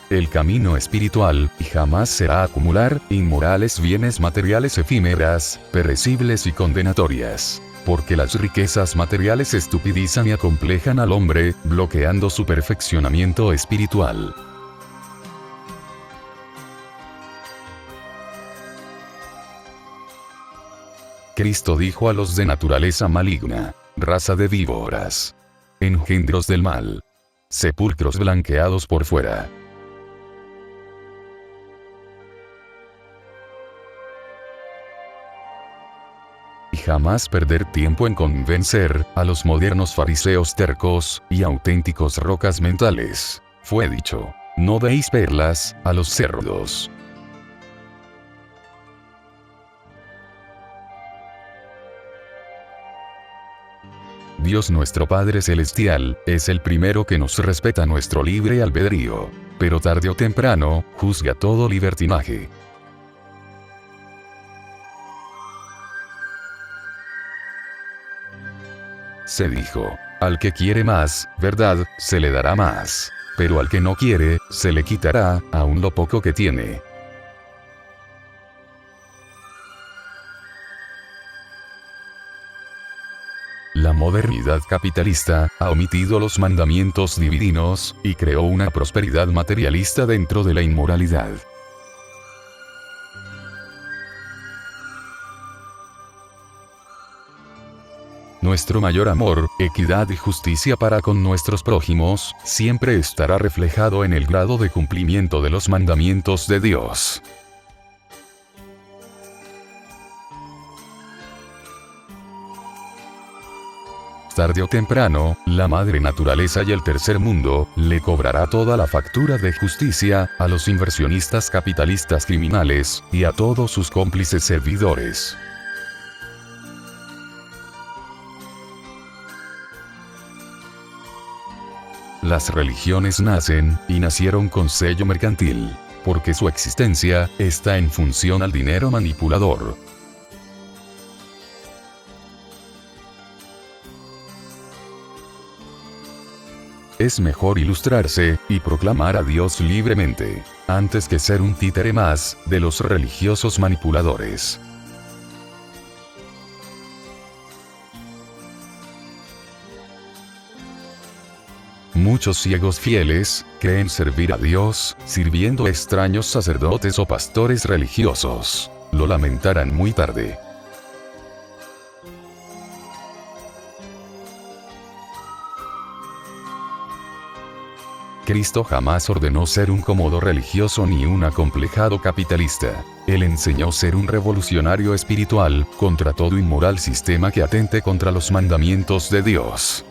El camino espiritual, jamás será acumular inmorales bienes materiales efímeras, perecibles y condenatorias. Porque las riquezas materiales estupidizan y acomplejan al hombre, bloqueando su perfeccionamiento espiritual. Cristo dijo a los de naturaleza maligna: raza de víboras, engendros del mal, sepulcros blanqueados por fuera. Y jamás perder tiempo en convencer a los modernos fariseos tercos y auténticos rocas mentales. Fue dicho: no deis perlas a los cerdos. Dios nuestro Padre Celestial, es el primero que nos respeta nuestro libre albedrío. Pero tarde o temprano, juzga todo libertinaje. Se dijo: al que quiere más, verdad, se le dará más. Pero al que no quiere, se le quitará, aun lo poco que tiene. La modernidad capitalista ha omitido los mandamientos divinos, y creó una prosperidad materialista dentro de la inmoralidad. Nuestro mayor amor, equidad y justicia para con nuestros prójimos, siempre estará reflejado en el grado de cumplimiento de los mandamientos de Dios. Tarde o temprano, la madre naturaleza y el tercer mundo, le cobrará toda la factura de justicia, a los inversionistas capitalistas criminales, y a todos sus cómplices servidores. Las religiones nacen, y nacieron con sello mercantil, porque su existencia, está en función al dinero manipulador. Es mejor ilustrarse, y proclamar a Dios libremente, antes que ser un títere más, de los religiosos manipuladores. Muchos ciegos fieles, creen servir a Dios, sirviendo a extraños sacerdotes o pastores religiosos. Lo lamentarán muy tarde. Cristo jamás ordenó ser un cómodo religioso ni un acomplejado capitalista. Él enseñó ser un revolucionario espiritual, contra todo inmoral sistema que atente contra los mandamientos de Dios.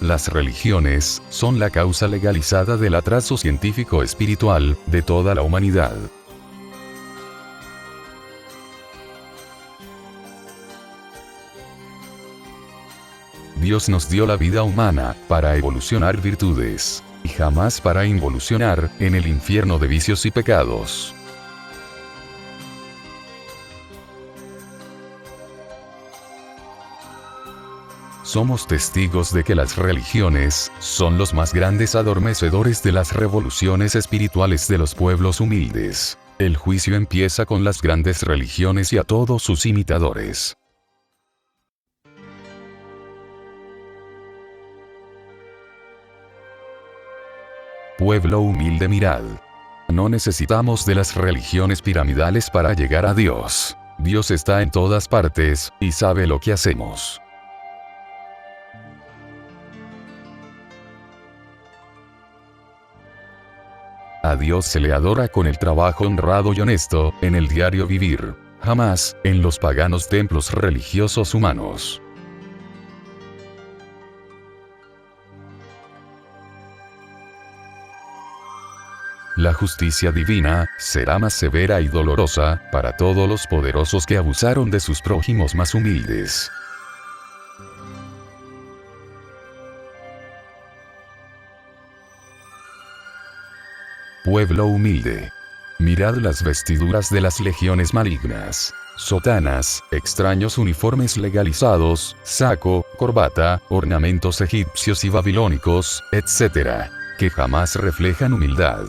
Las religiones son la causa legalizada del atraso científico-espiritual de toda la humanidad. Dios nos dio la vida humana para evolucionar virtudes, y jamás para involucionar en el infierno de vicios y pecados. Somos testigos de que las religiones son los más grandes adormecedores de las revoluciones espirituales de los pueblos humildes. El juicio empieza con las grandes religiones y a todos sus imitadores. Pueblo humilde, mirad. No necesitamos de las religiones piramidales para llegar a Dios. Dios está en todas partes, y sabe lo que hacemos. A Dios se le adora con el trabajo honrado y honesto, en el diario vivir, jamás en los paganos templos religiosos humanos. La justicia divina será más severa y dolorosa para todos los poderosos que abusaron de sus prójimos más humildes. Pueblo humilde. Mirad las vestiduras de las legiones malignas. Sotanas, extraños uniformes legalizados, saco, corbata, ornamentos egipcios y babilónicos, etc., que jamás reflejan humildad.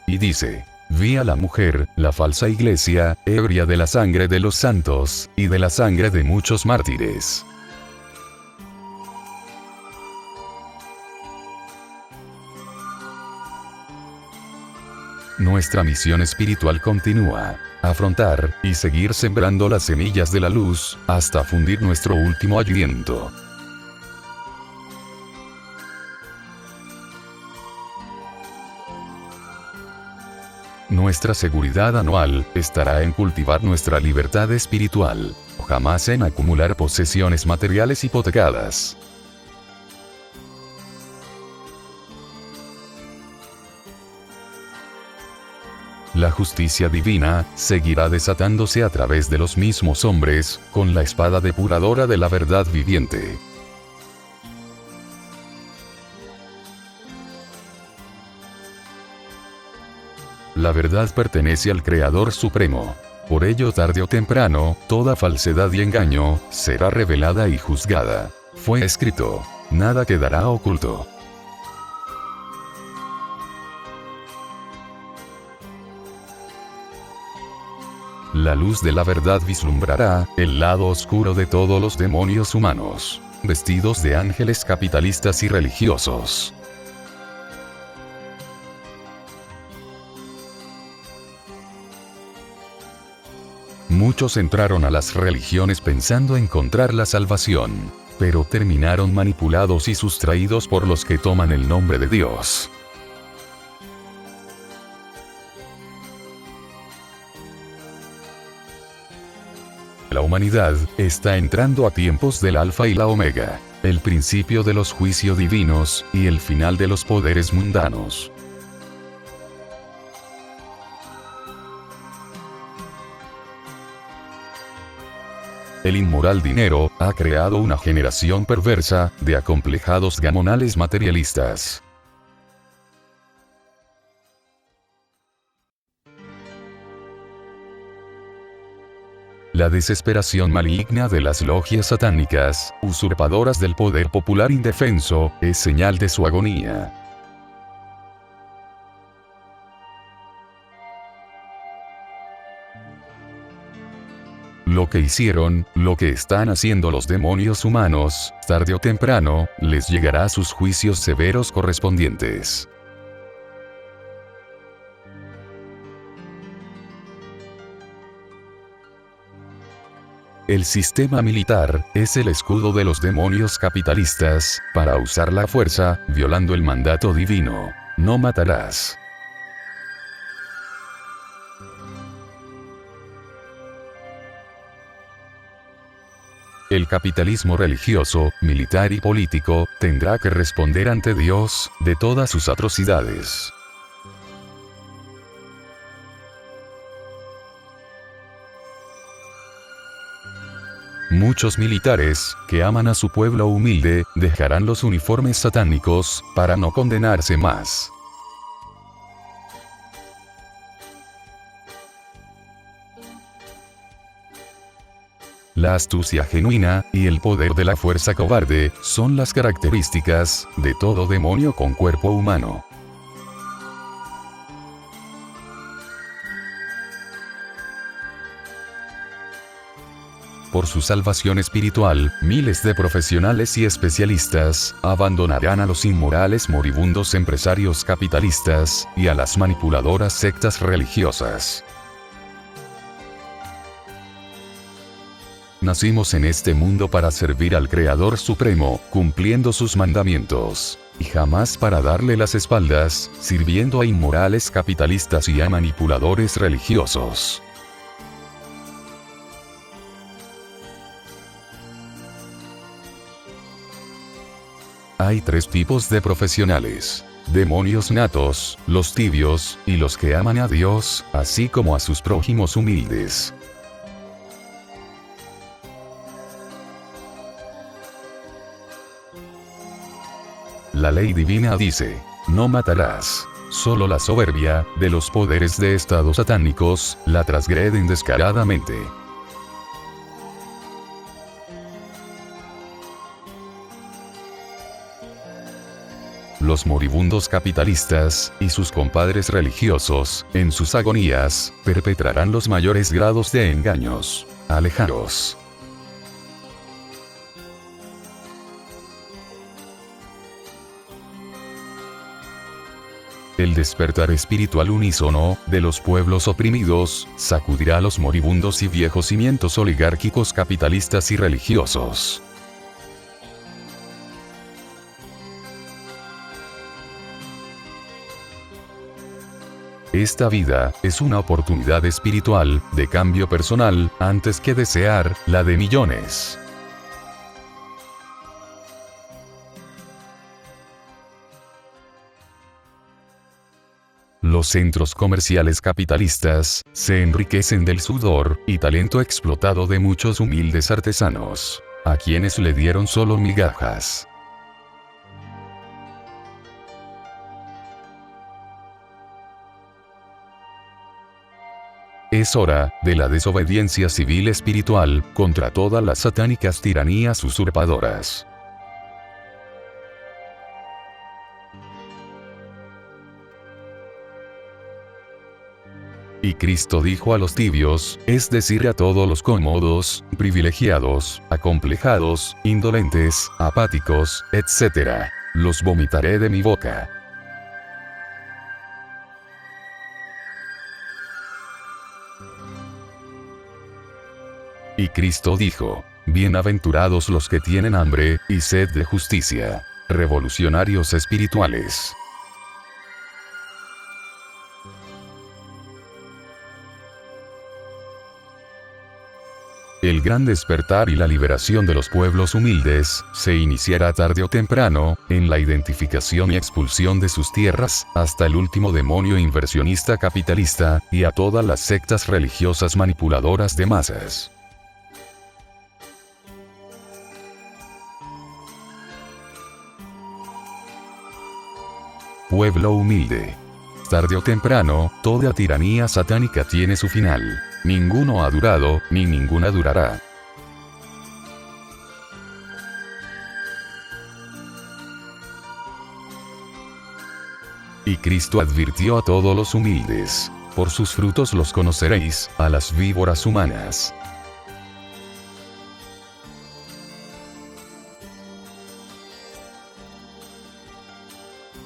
Y dice: vi a la mujer, la falsa iglesia, ebria de la sangre de los santos, y de la sangre de muchos mártires. Nuestra misión espiritual continúa: afrontar y seguir sembrando las semillas de la luz, hasta fundir nuestro último aliento. Nuestra seguridad anual estará en cultivar nuestra libertad espiritual, jamás en acumular posesiones materiales hipotecadas. La justicia divina seguirá desatándose a través de los mismos hombres, con la espada depuradora de la verdad viviente. La verdad pertenece al Creador Supremo. Por ello, tarde o temprano, toda falsedad y engaño será revelada y juzgada. Fue escrito: nada quedará oculto. La luz de la verdad vislumbrará el lado oscuro de todos los demonios humanos, vestidos de ángeles capitalistas y religiosos. Muchos entraron a las religiones pensando encontrar la salvación, pero terminaron manipulados y sustraídos por los que toman el nombre de Dios. La humanidad está entrando a tiempos del Alfa y la Omega, el principio de los juicios divinos, y el final de los poderes mundanos. El inmoral dinero ha creado una generación perversa de acomplejados gamonales materialistas. La desesperación maligna de las logias satánicas, usurpadoras del poder popular indefenso, es señal de su agonía. Lo que hicieron, lo que están haciendo los demonios humanos, tarde o temprano, les llegará a sus juicios severos correspondientes. El sistema militar es el escudo de los demonios capitalistas, para usar la fuerza, violando el mandato divino. No matarás. El capitalismo religioso, militar y político, tendrá que responder ante Dios, de todas sus atrocidades. Muchos militares, que aman a su pueblo humilde, dejarán los uniformes satánicos, para no condenarse más. La astucia genuina, y el poder de la fuerza cobarde, son las características de todo demonio con cuerpo humano. Por su salvación espiritual, miles de profesionales y especialistas abandonarán a los inmorales moribundos empresarios capitalistas y a las manipuladoras sectas religiosas. Nacimos en este mundo para servir al Creador Supremo, cumpliendo sus mandamientos, y jamás para darle las espaldas, sirviendo a inmorales capitalistas y a manipuladores religiosos. Hay tres tipos de profesionales: demonios natos, los tibios, y los que aman a Dios, así como a sus prójimos humildes. La ley divina dice: no matarás. Solo la soberbia, de los poderes de estado satánicos, la transgreden descaradamente. Los moribundos capitalistas, y sus compadres religiosos, en sus agonías, perpetrarán los mayores grados de engaños. Alejaros. El despertar espiritual unísono, de los pueblos oprimidos, sacudirá a los moribundos y viejos cimientos oligárquicos capitalistas y religiosos. Esta vida, es una oportunidad espiritual, de cambio personal, antes que desear, la de millones. Los centros comerciales capitalistas, se enriquecen del sudor y talento explotado de muchos humildes artesanos, a quienes le dieron solo migajas. Es hora de la desobediencia civil espiritual, contra todas las satánicas tiranías usurpadoras. Y Cristo dijo a los tibios, es decir a todos los cómodos, privilegiados, acomplejados, indolentes, apáticos, etc. los vomitaré de mi boca. Y Cristo dijo, bienaventurados los que tienen hambre y sed de justicia. Revolucionarios espirituales. El gran despertar y la liberación de los pueblos humildes, se iniciará tarde o temprano, en la identificación y expulsión de sus tierras, hasta el último demonio inversionista capitalista, y a todas las sectas religiosas manipuladoras de masas. Pueblo humilde. Tarde o temprano, toda tiranía satánica tiene su final. Ninguno ha durado, ni ninguna durará. Y Cristo advirtió a todos los humildes: por sus frutos los conoceréis, a las víboras humanas.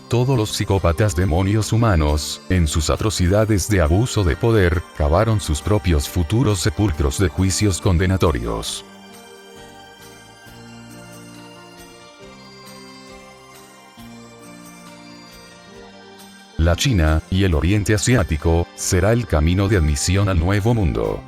Todos los psicópatas demonios humanos, en sus atrocidades de abuso de poder, cavaron sus propios futuros sepulcros de juicios condenatorios. La China, y el Oriente Asiático, será el camino de admisión al Nuevo Mundo.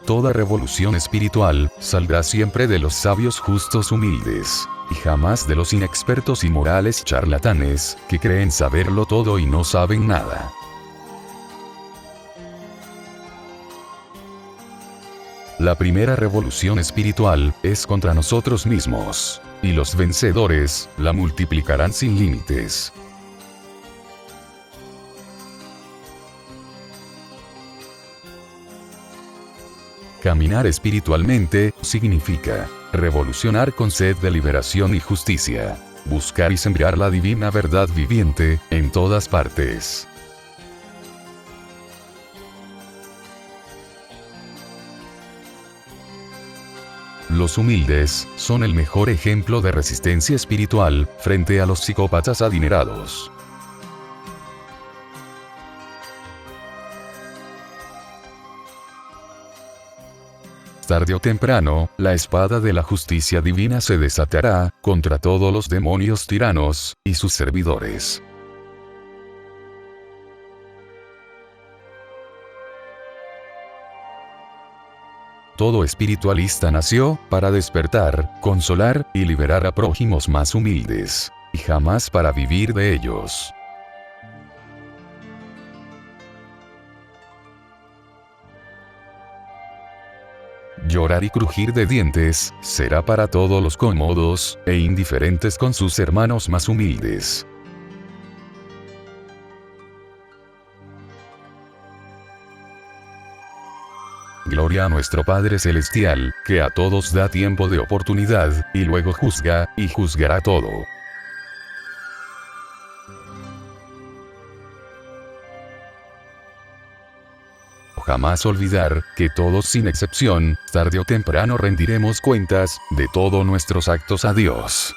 Toda revolución espiritual, saldrá siempre de los sabios justos humildes, y jamás de los inexpertos y morales charlatanes, que creen saberlo todo y no saben nada. La primera revolución espiritual, es contra nosotros mismos, y los vencedores, la multiplicarán sin límites. Caminar espiritualmente, significa revolucionar con sed de liberación y justicia, buscar y sembrar la divina verdad viviente, en todas partes. Los humildes, son el mejor ejemplo de resistencia espiritual, frente a los psicópatas adinerados. Tarde o temprano, la espada de la justicia divina se desatará, contra todos los demonios tiranos, y sus servidores. Todo espiritualista nació, para despertar, consolar, y liberar a prójimos más humildes, y jamás para vivir de ellos. Llorar y crujir de dientes, será para todos los cómodos, e indiferentes con sus hermanos más humildes. Gloria a nuestro Padre Celestial, que a todos da tiempo de oportunidad, y luego juzga, y juzgará todo. Jamás olvidar, que todos sin excepción, tarde o temprano rendiremos cuentas, de todos nuestros actos a Dios.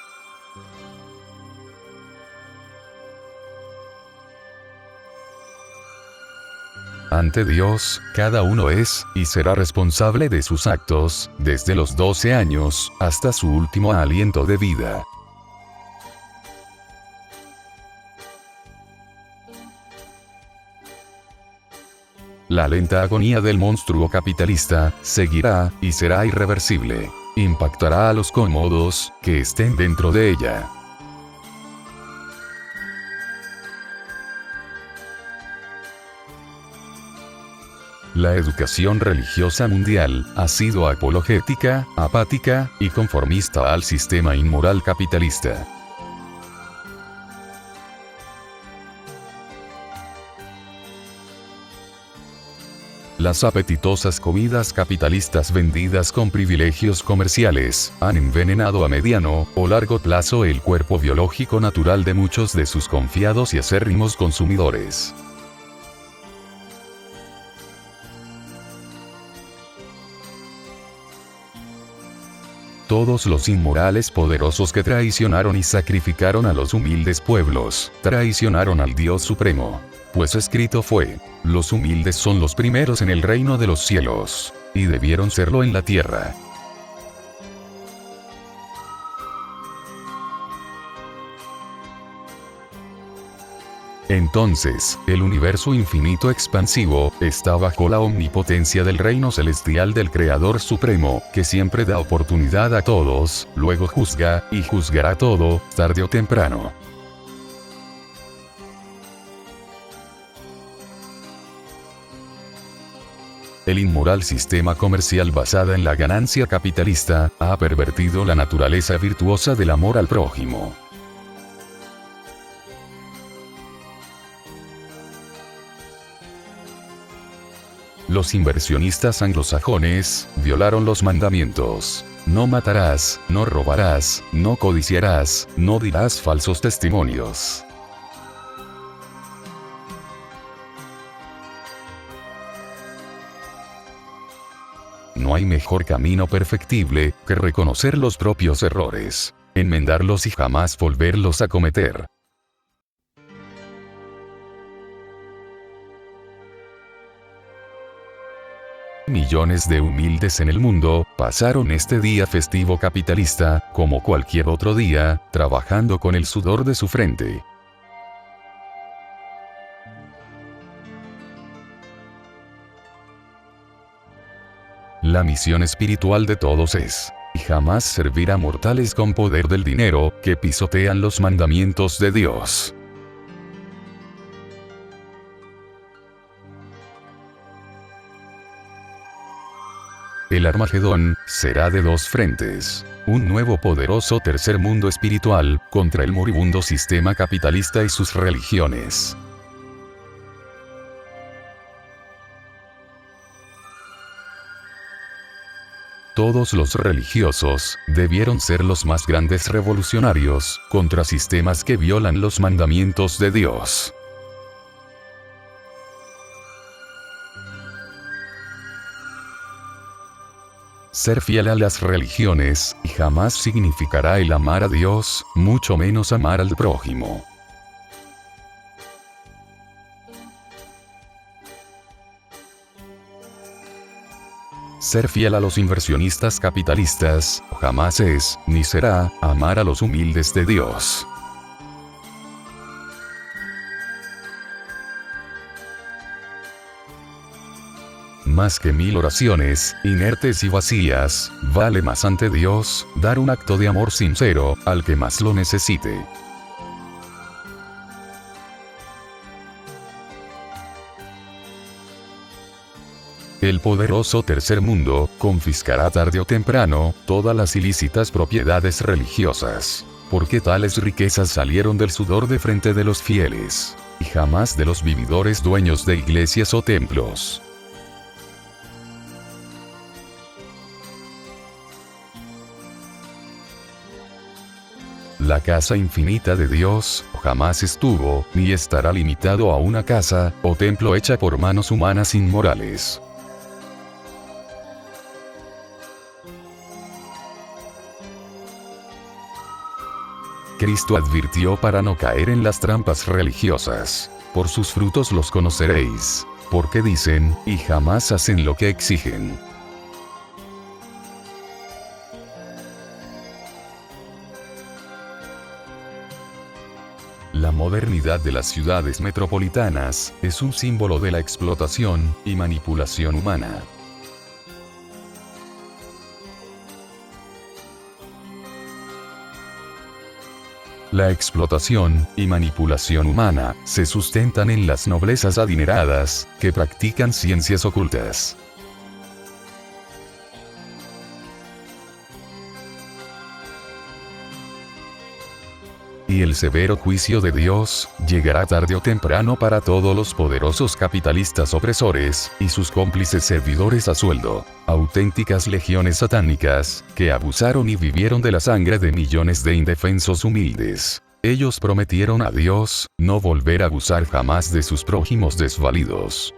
Ante Dios, cada uno es, y será responsable de sus actos, desde los 12 años, hasta su último aliento de vida. La lenta agonía del monstruo capitalista, seguirá, y será irreversible. Impactará a los cómodos, que estén dentro de ella. La educación religiosa mundial, ha sido apologética, apática, y conformista al sistema inmoral capitalista. Las apetitosas comidas capitalistas vendidas con privilegios comerciales, han envenenado a mediano o largo plazo el cuerpo biológico natural de muchos de sus confiados y acérrimos consumidores. Todos los inmorales poderosos que traicionaron y sacrificaron a los humildes pueblos, traicionaron al Dios Supremo. Pues escrito fue: los humildes son los primeros en el reino de los cielos, y debieron serlo en la tierra. Entonces, el universo infinito expansivo, está bajo la omnipotencia del reino celestial del Creador Supremo, que siempre da oportunidad a todos, luego juzga, y juzgará todo, tarde o temprano. El inmoral sistema comercial basado en la ganancia capitalista, ha pervertido la naturaleza virtuosa del amor al prójimo. Los inversionistas anglosajones, violaron los mandamientos. No matarás, no robarás, no codiciarás, no dirás falsos testimonios. No hay mejor camino perfectible que reconocer los propios errores, enmendarlos y jamás volverlos a cometer. Millones de humildes en el mundo pasaron este día festivo capitalista, como cualquier otro día, trabajando con el sudor de su frente. La misión espiritual de todos es, y jamás servir a mortales con poder del dinero, que pisotean los mandamientos de Dios. El Armagedón será de dos frentes. Un nuevo poderoso tercer mundo espiritual, contra el moribundo sistema capitalista y sus religiones. Todos los religiosos debieron ser los más grandes revolucionarios, contra sistemas que violan los mandamientos de Dios. Ser fiel a las religiones jamás significará el amar a Dios, mucho menos amar al prójimo. Ser fiel a los inversionistas capitalistas jamás es, ni será, amar a los humildes de Dios. Más que 1000 oraciones, inertes y vacías, vale más ante Dios, dar un acto de amor sincero, al que más lo necesite. El poderoso tercer mundo, confiscará tarde o temprano, todas las ilícitas propiedades religiosas. Porque tales riquezas salieron del sudor de frente de los fieles, y jamás de los vividores dueños de iglesias o templos. La casa infinita de Dios jamás estuvo, ni estará limitado a una casa, o templo hecha por manos humanas inmorales. Cristo advirtió para no caer en las trampas religiosas. Por sus frutos los conoceréis. Porque dicen, y jamás hacen lo que exigen. La modernidad de las ciudades metropolitanas es un símbolo de la explotación y manipulación humana. La explotación y manipulación humana se sustentan en las noblezas adineradas, que practican ciencias ocultas. Y el severo juicio de Dios llegará tarde o temprano para todos los poderosos capitalistas opresores y sus cómplices servidores a sueldo, auténticas legiones satánicas, que abusaron y vivieron de la sangre de millones de indefensos humildes. Ellos prometieron a Dios no volver a abusar jamás de sus prójimos desvalidos.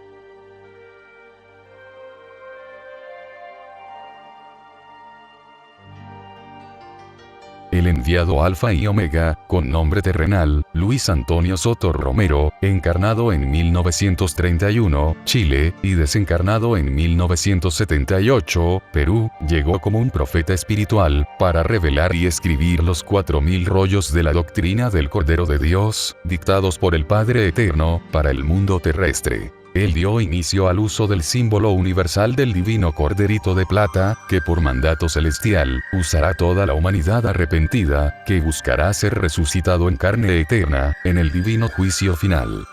El enviado Alfa y Omega, con nombre terrenal, Luis Antonio Soto Romero, encarnado en 1931, Chile, y desencarnado en 1978, Perú, llegó como un profeta espiritual, para revelar y escribir los 4000 rollos de la doctrina del Cordero de Dios, dictados por el Padre Eterno, para el mundo terrestre. Él dio inicio al uso del símbolo universal del divino corderito de plata, que por mandato celestial, usará toda la humanidad arrepentida, que buscará ser resucitado en carne eterna, en el divino juicio final.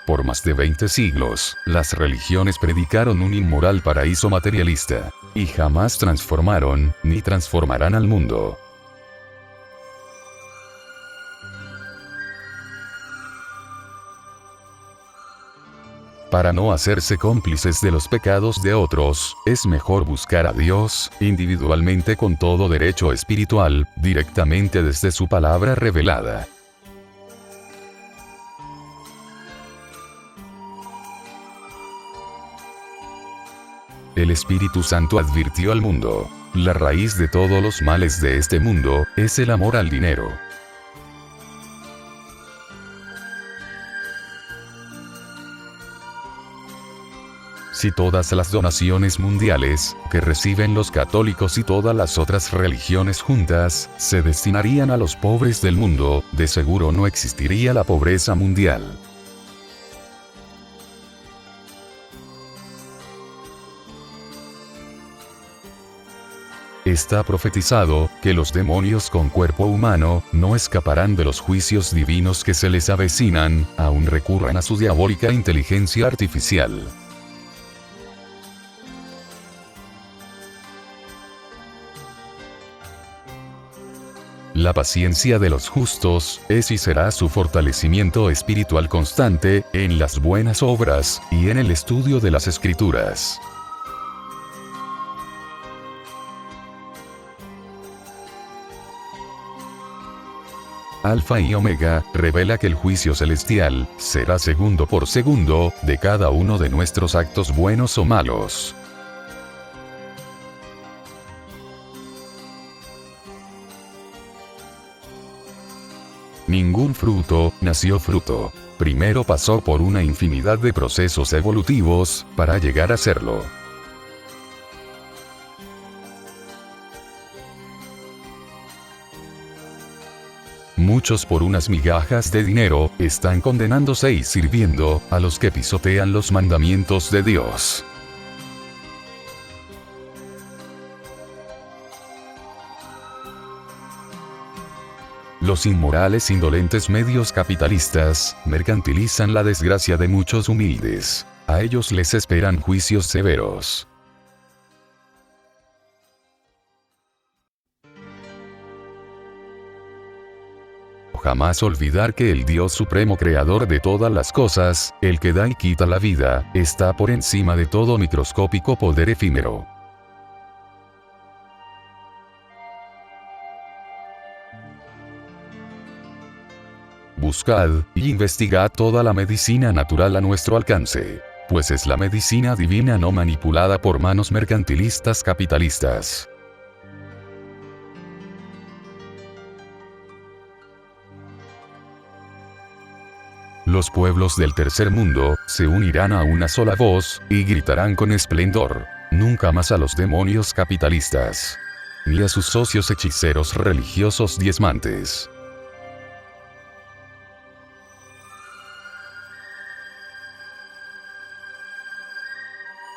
Por más de 20 siglos, las religiones predicaron un inmoral paraíso materialista, y jamás transformaron, ni transformarán al mundo. Para no hacerse cómplices de los pecados de otros, es mejor buscar a Dios, individualmente con todo derecho espiritual, directamente desde su palabra revelada. el Espíritu Santo advirtió al mundo: la raíz de todos los males de este mundo es el amor al dinero. Si todas las donaciones mundiales que reciben los católicos y todas las otras religiones juntas se destinarían a los pobres del mundo, de seguro no existiría la pobreza mundial. Está profetizado que los demonios con cuerpo humano no escaparán de los juicios divinos que se les avecinan, aun recurran a su diabólica inteligencia artificial. La paciencia de los justos es y será su fortalecimiento espiritual constante, en las buenas obras, y en el estudio de las Escrituras. Alfa y Omega revela que el juicio celestial será segundo por segundo de cada uno de nuestros actos buenos o malos. Ningún fruto nació fruto. Primero pasó por una infinidad de procesos evolutivos para llegar a serlo. Muchos por unas migajas de dinero están condenándose y sirviendo a los que pisotean los mandamientos de Dios. Los inmorales indolentes medios capitalistas mercantilizan la desgracia de muchos humildes. A ellos les esperan juicios severos. Jamás olvidar que el Dios supremo creador de todas las cosas, el que da y quita la vida, está por encima de todo microscópico poder efímero. Buscad y investigad toda la medicina natural a nuestro alcance, pues es la medicina divina no manipulada por manos mercantilistas capitalistas. Los pueblos del tercer mundo se unirán a una sola voz y gritarán con esplendor: nunca más a los demonios capitalistas, ni a sus socios hechiceros religiosos diezmantes.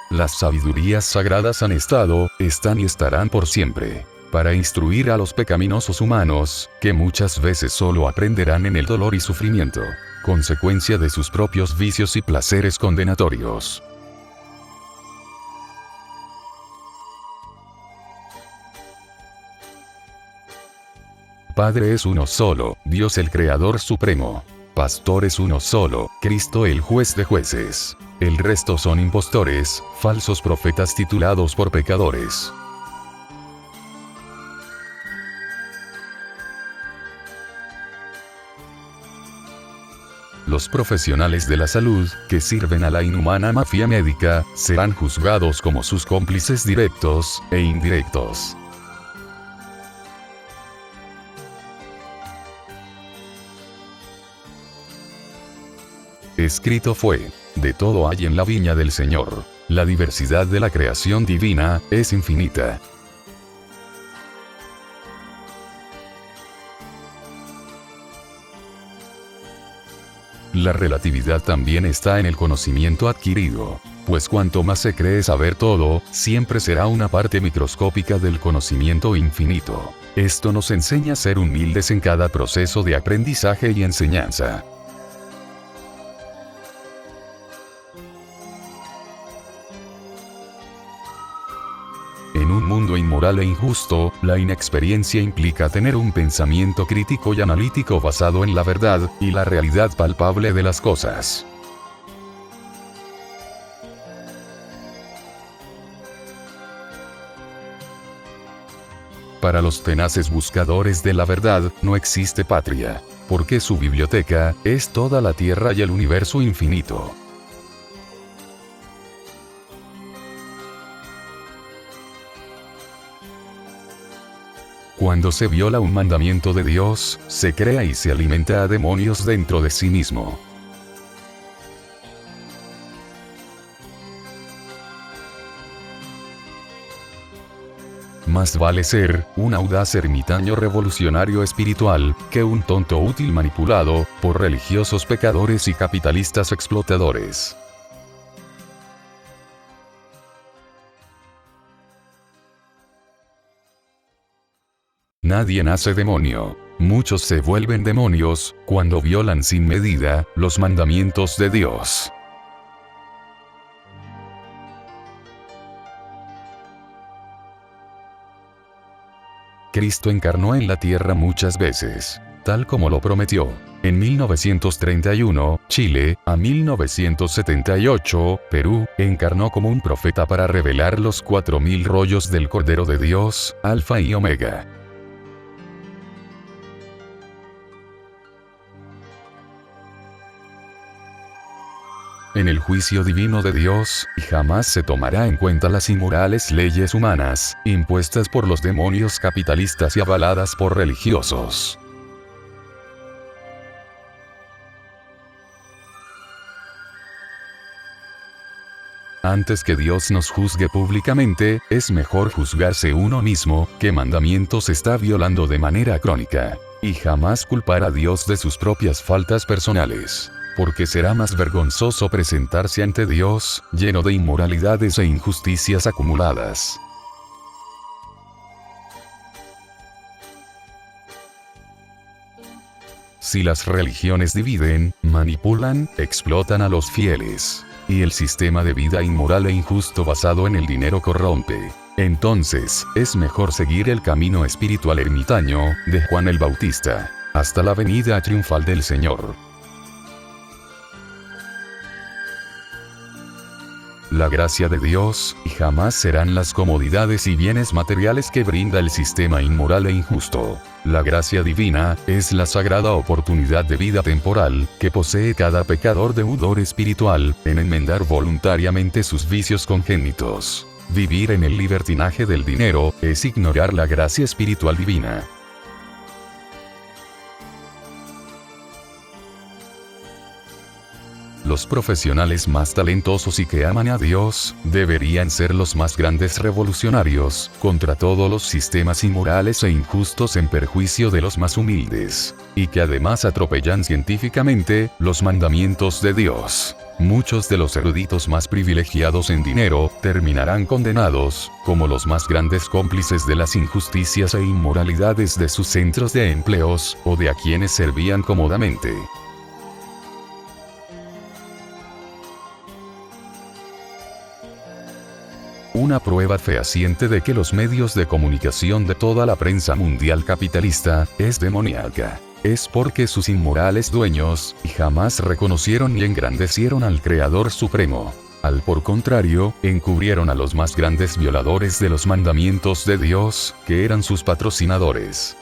Las sabidurías sagradas han estado, están y estarán por siempre, para instruir a los pecaminosos humanos, que muchas veces solo aprenderán en el dolor y sufrimiento, consecuencia de sus propios vicios y placeres condenatorios. Padre es uno solo, Dios el Creador Supremo. Pastor es uno solo, Cristo el Juez de jueces. El resto son impostores, falsos profetas titulados por pecadores. Los profesionales de la salud, que sirven a la inhumana mafia médica, serán juzgados como sus cómplices directos e indirectos. Escrito fue: de todo hay en la viña del Señor. La diversidad de la creación divina es infinita. La relatividad también está en el conocimiento adquirido, pues cuanto más se cree saber todo, siempre será una parte microscópica del conocimiento infinito. Esto nos enseña a ser humildes en cada proceso de aprendizaje y enseñanza. En un mundo inmoral e injusto, la inexperiencia implica tener un pensamiento crítico y analítico basado en la verdad y la realidad palpable de las cosas. Para los tenaces buscadores de la verdad, no existe patria, porque su biblioteca es toda la tierra y el universo infinito. Cuando se viola un mandamiento de Dios, se crea y se alimenta a demonios dentro de sí mismo. Más vale ser un audaz ermitaño revolucionario espiritual, que un tonto útil manipulado por religiosos pecadores y capitalistas explotadores. Nadie nace demonio. Muchos se vuelven demonios cuando violan sin medida los mandamientos de Dios. Cristo encarnó en la tierra muchas veces, tal como lo prometió. En 1931, Chile, a 1978, Perú, encarnó como un profeta para revelar los 4000 rollos del Cordero de Dios, Alfa y Omega. En el juicio divino de Dios, jamás se tomará en cuenta las inmorales leyes humanas, impuestas por los demonios capitalistas y avaladas por religiosos. Antes que Dios nos juzgue públicamente, es mejor juzgarse uno mismo, qué mandamientos está violando de manera crónica, y jamás culpar a Dios de sus propias faltas personales. Porque será más vergonzoso presentarse ante Dios, lleno de inmoralidades e injusticias acumuladas. Si las religiones dividen, manipulan, explotan a los fieles, y el sistema de vida inmoral e injusto basado en el dinero corrompe, entonces, es mejor seguir el camino espiritual ermitaño de Juan el Bautista, hasta la venida triunfal del Señor. La gracia de Dios, y jamás serán las comodidades y bienes materiales que brinda el sistema inmoral e injusto. La gracia divina, es la sagrada oportunidad de vida temporal, que posee cada pecador deudor espiritual, en enmendar voluntariamente sus vicios congénitos. Vivir en el libertinaje del dinero, es ignorar la gracia espiritual divina. Los profesionales más talentosos y que aman a Dios, deberían ser los más grandes revolucionarios, contra todos los sistemas inmorales e injustos en perjuicio de los más humildes, y que además atropellan científicamente los mandamientos de Dios. Muchos de los eruditos más privilegiados en dinero, terminarán condenados, como los más grandes cómplices de las injusticias e inmoralidades de sus centros de empleos, o de a quienes servían cómodamente. Una prueba fehaciente de que los medios de comunicación de toda la prensa mundial capitalista es demoníaca, es porque sus inmorales dueños jamás reconocieron ni engrandecieron al Creador Supremo. Por contrario, encubrieron a los más grandes violadores de los mandamientos de Dios, que eran sus patrocinadores.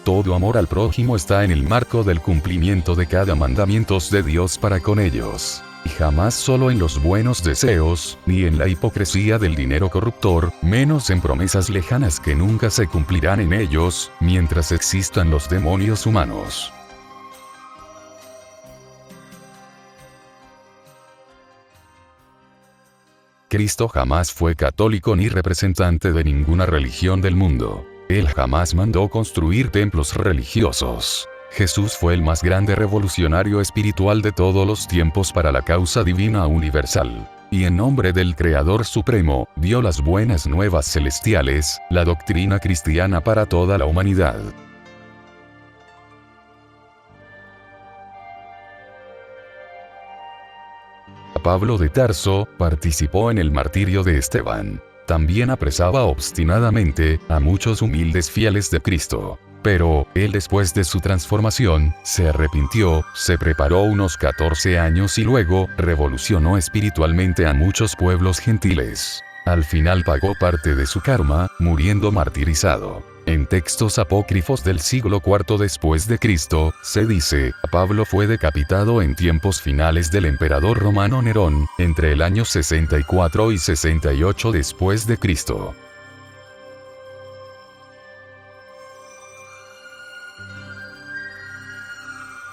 Todo amor al prójimo está en el marco del cumplimiento de cada mandamiento de Dios para con ellos. Y jamás solo en los buenos deseos, ni en la hipocresía del dinero corruptor, menos en promesas lejanas que nunca se cumplirán en ellos, mientras existan los demonios humanos. Cristo jamás fue católico ni representante de ninguna religión del mundo. Él jamás mandó construir templos religiosos. Jesús fue el más grande revolucionario espiritual de todos los tiempos para la causa divina universal. Y en nombre del Creador Supremo, dio las buenas nuevas celestiales, la doctrina cristiana para toda la humanidad. Pablo de Tarso participó en el martirio de Esteban. También apresaba obstinadamente a muchos humildes fieles de Cristo. Pero, él después de su transformación, se arrepintió, se preparó unos 14 años y luego, revolucionó espiritualmente a muchos pueblos gentiles. Al final pagó parte de su karma, muriendo martirizado. En textos apócrifos del siglo IV después de Cristo, se dice, Pablo fue decapitado en tiempos finales del emperador romano Nerón, entre el año 64 y 68 después de Cristo.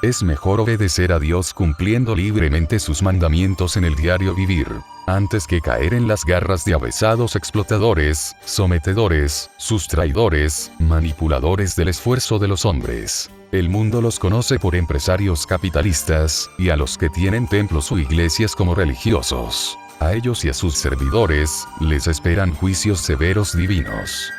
Es mejor obedecer a Dios cumpliendo libremente sus mandamientos en el diario vivir, antes que caer en las garras de avesados explotadores, sometedores, sustraidores, manipuladores del esfuerzo de los hombres. El mundo los conoce por empresarios capitalistas, y a los que tienen templos o iglesias como religiosos. A ellos y a sus servidores, les esperan juicios severos divinos.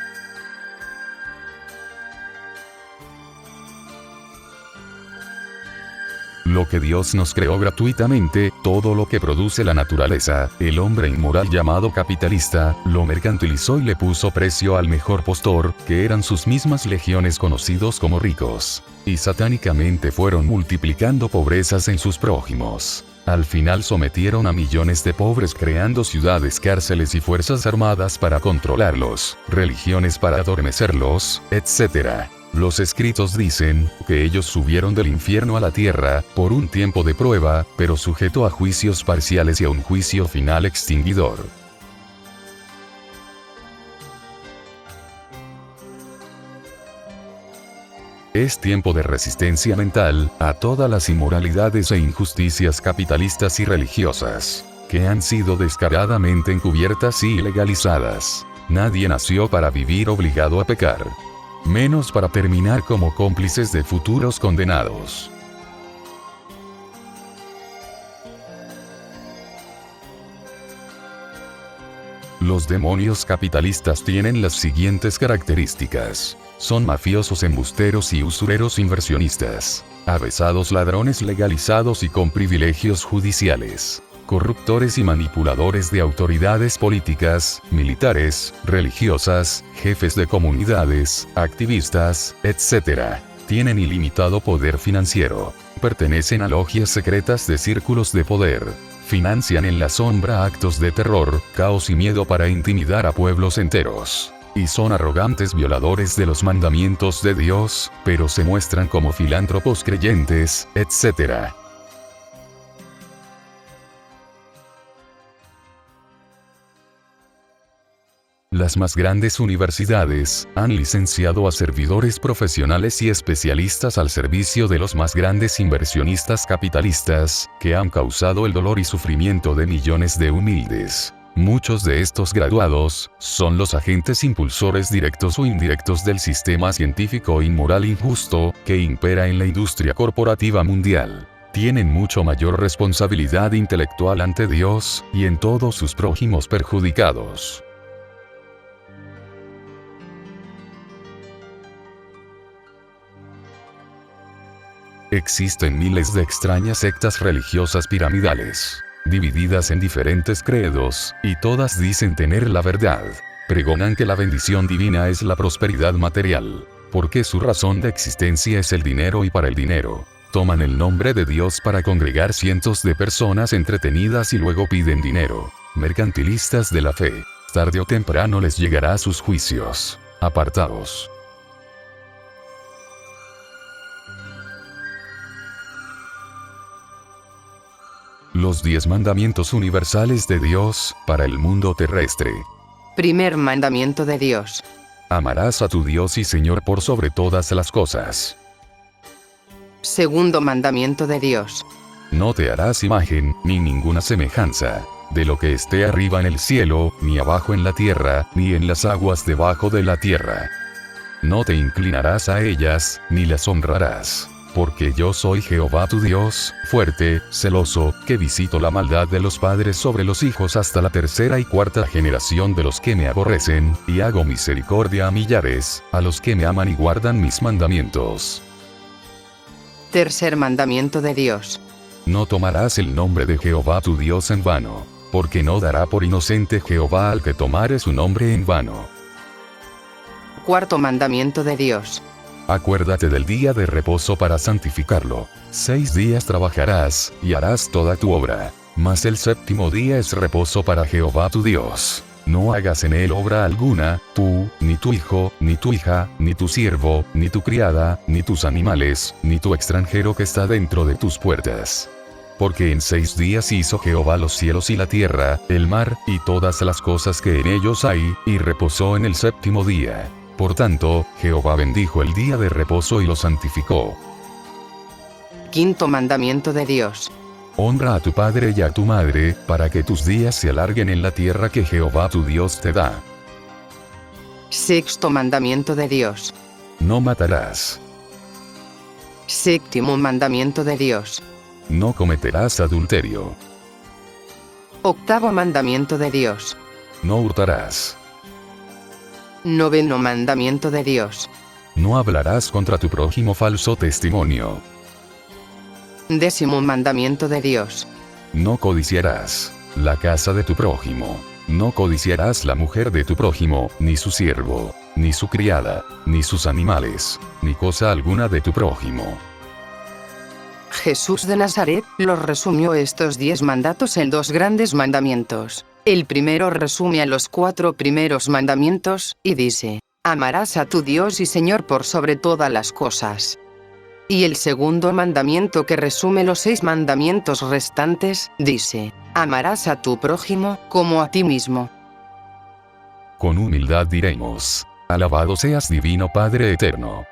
Lo que Dios nos creó gratuitamente, todo lo que produce la naturaleza, el hombre inmoral llamado capitalista, lo mercantilizó y le puso precio al mejor postor, que eran sus mismas legiones conocidos como ricos. Y satánicamente fueron multiplicando pobrezas en sus prójimos. Al final sometieron a millones de pobres creando ciudades, cárceles y fuerzas armadas para controlarlos, religiones para adormecerlos, etc. Los escritos dicen que ellos subieron del infierno a la tierra, por un tiempo de prueba, pero sujeto a juicios parciales y a un juicio final extinguidor. Es tiempo de resistencia mental a todas las inmoralidades e injusticias capitalistas y religiosas, que han sido descaradamente encubiertas y ilegalizadas. Nadie nació para vivir obligado a pecar, menos para terminar como cómplices de futuros condenados. Los demonios capitalistas tienen las siguientes características. Son mafiosos, embusteros y usureros inversionistas. Avesados ladrones legalizados y con privilegios judiciales. Corruptores y manipuladores de autoridades políticas, militares, religiosas, jefes de comunidades, activistas, etc. Tienen ilimitado poder financiero. Pertenecen a logias secretas de círculos de poder. Financian en la sombra actos de terror, caos y miedo para intimidar a pueblos enteros. Y son arrogantes violadores de los mandamientos de Dios, pero se muestran como filántropos creyentes, etc. Las más grandes universidades han licenciado a servidores profesionales y especialistas al servicio de los más grandes inversionistas capitalistas, que han causado el dolor y sufrimiento de millones de humildes. Muchos de estos graduados son los agentes impulsores directos o indirectos del sistema científico inmoral injusto que impera en la industria corporativa mundial. Tienen mucho mayor responsabilidad intelectual ante Dios y en todos sus prójimos perjudicados. Existen miles de extrañas sectas religiosas piramidales, divididas en diferentes credos, y todas dicen tener la verdad. Pregonan que la bendición divina es la prosperidad material, porque su razón de existencia es el dinero y para el dinero. Toman el nombre de Dios para congregar cientos de personas entretenidas y luego piden dinero. Mercantilistas de la fe. Tarde o temprano les llegará a sus juicios. Apartaos. Los 10 mandamientos universales de Dios para el mundo terrestre. Primer mandamiento de Dios. Amarás a tu Dios y Señor por sobre todas las cosas. Segundo mandamiento de Dios. No te harás imagen, ni ninguna semejanza, de lo que esté arriba en el cielo, ni abajo en la tierra, ni en las aguas debajo de la tierra. No te inclinarás a ellas, ni las honrarás. Porque yo soy Jehová tu Dios, fuerte, celoso, que visito la maldad de los padres sobre los hijos hasta la tercera y cuarta generación de los que me aborrecen, y hago misericordia a millares, a los que me aman y guardan mis mandamientos. Tercer mandamiento de Dios. No tomarás el nombre de Jehová tu Dios en vano, porque no dará por inocente Jehová al que tomare su nombre en vano. Cuarto mandamiento de Dios. Acuérdate del día de reposo para santificarlo. 6 días trabajarás, y harás toda tu obra. Mas el séptimo día es reposo para Jehová tu Dios. No hagas en él obra alguna, tú, ni tu hijo, ni tu hija, ni tu siervo, ni tu criada, ni tus animales, ni tu extranjero que está dentro de tus puertas. Porque en 6 días hizo Jehová los cielos y la tierra, el mar, y todas las cosas que en ellos hay, y reposó en el 7º día. Por tanto, Jehová bendijo el día de reposo y lo santificó. Quinto mandamiento de Dios. Honra a tu padre y a tu madre, para que tus días se alarguen en la tierra que Jehová tu Dios te da. Sexto mandamiento de Dios. No matarás. Séptimo mandamiento de Dios. No cometerás adulterio. Octavo mandamiento de Dios. No hurtarás. Noveno mandamiento de Dios. No hablarás contra tu prójimo falso testimonio. Décimo mandamiento de Dios. No codiciarás la casa de tu prójimo. No codiciarás la mujer de tu prójimo, ni su siervo, ni su criada, ni sus animales, ni cosa alguna de tu prójimo. Jesús de Nazaret los resumió estos 10 mandatos en 2 grandes mandamientos. El primero resume a los 4 primeros mandamientos, y dice: amarás a tu Dios y Señor por sobre todas las cosas. Y el segundo mandamiento, que resume los 6 mandamientos restantes, dice: amarás a tu prójimo como a ti mismo. Con humildad diremos: alabado seas divino Padre eterno.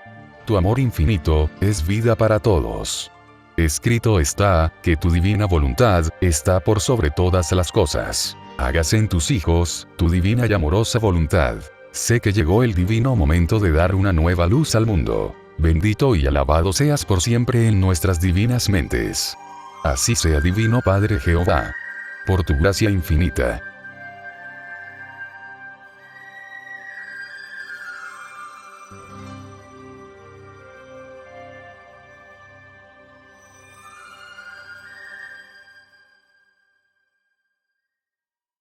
Tu amor infinito es vida para todos. Escrito está, que tu divina voluntad está por sobre todas las cosas. Hágase en tus hijos tu divina y amorosa voluntad. Sé que llegó el divino momento de dar una nueva luz al mundo. Bendito y alabado seas por siempre en nuestras divinas mentes. Así sea, divino Padre Jehová. Por tu gracia infinita.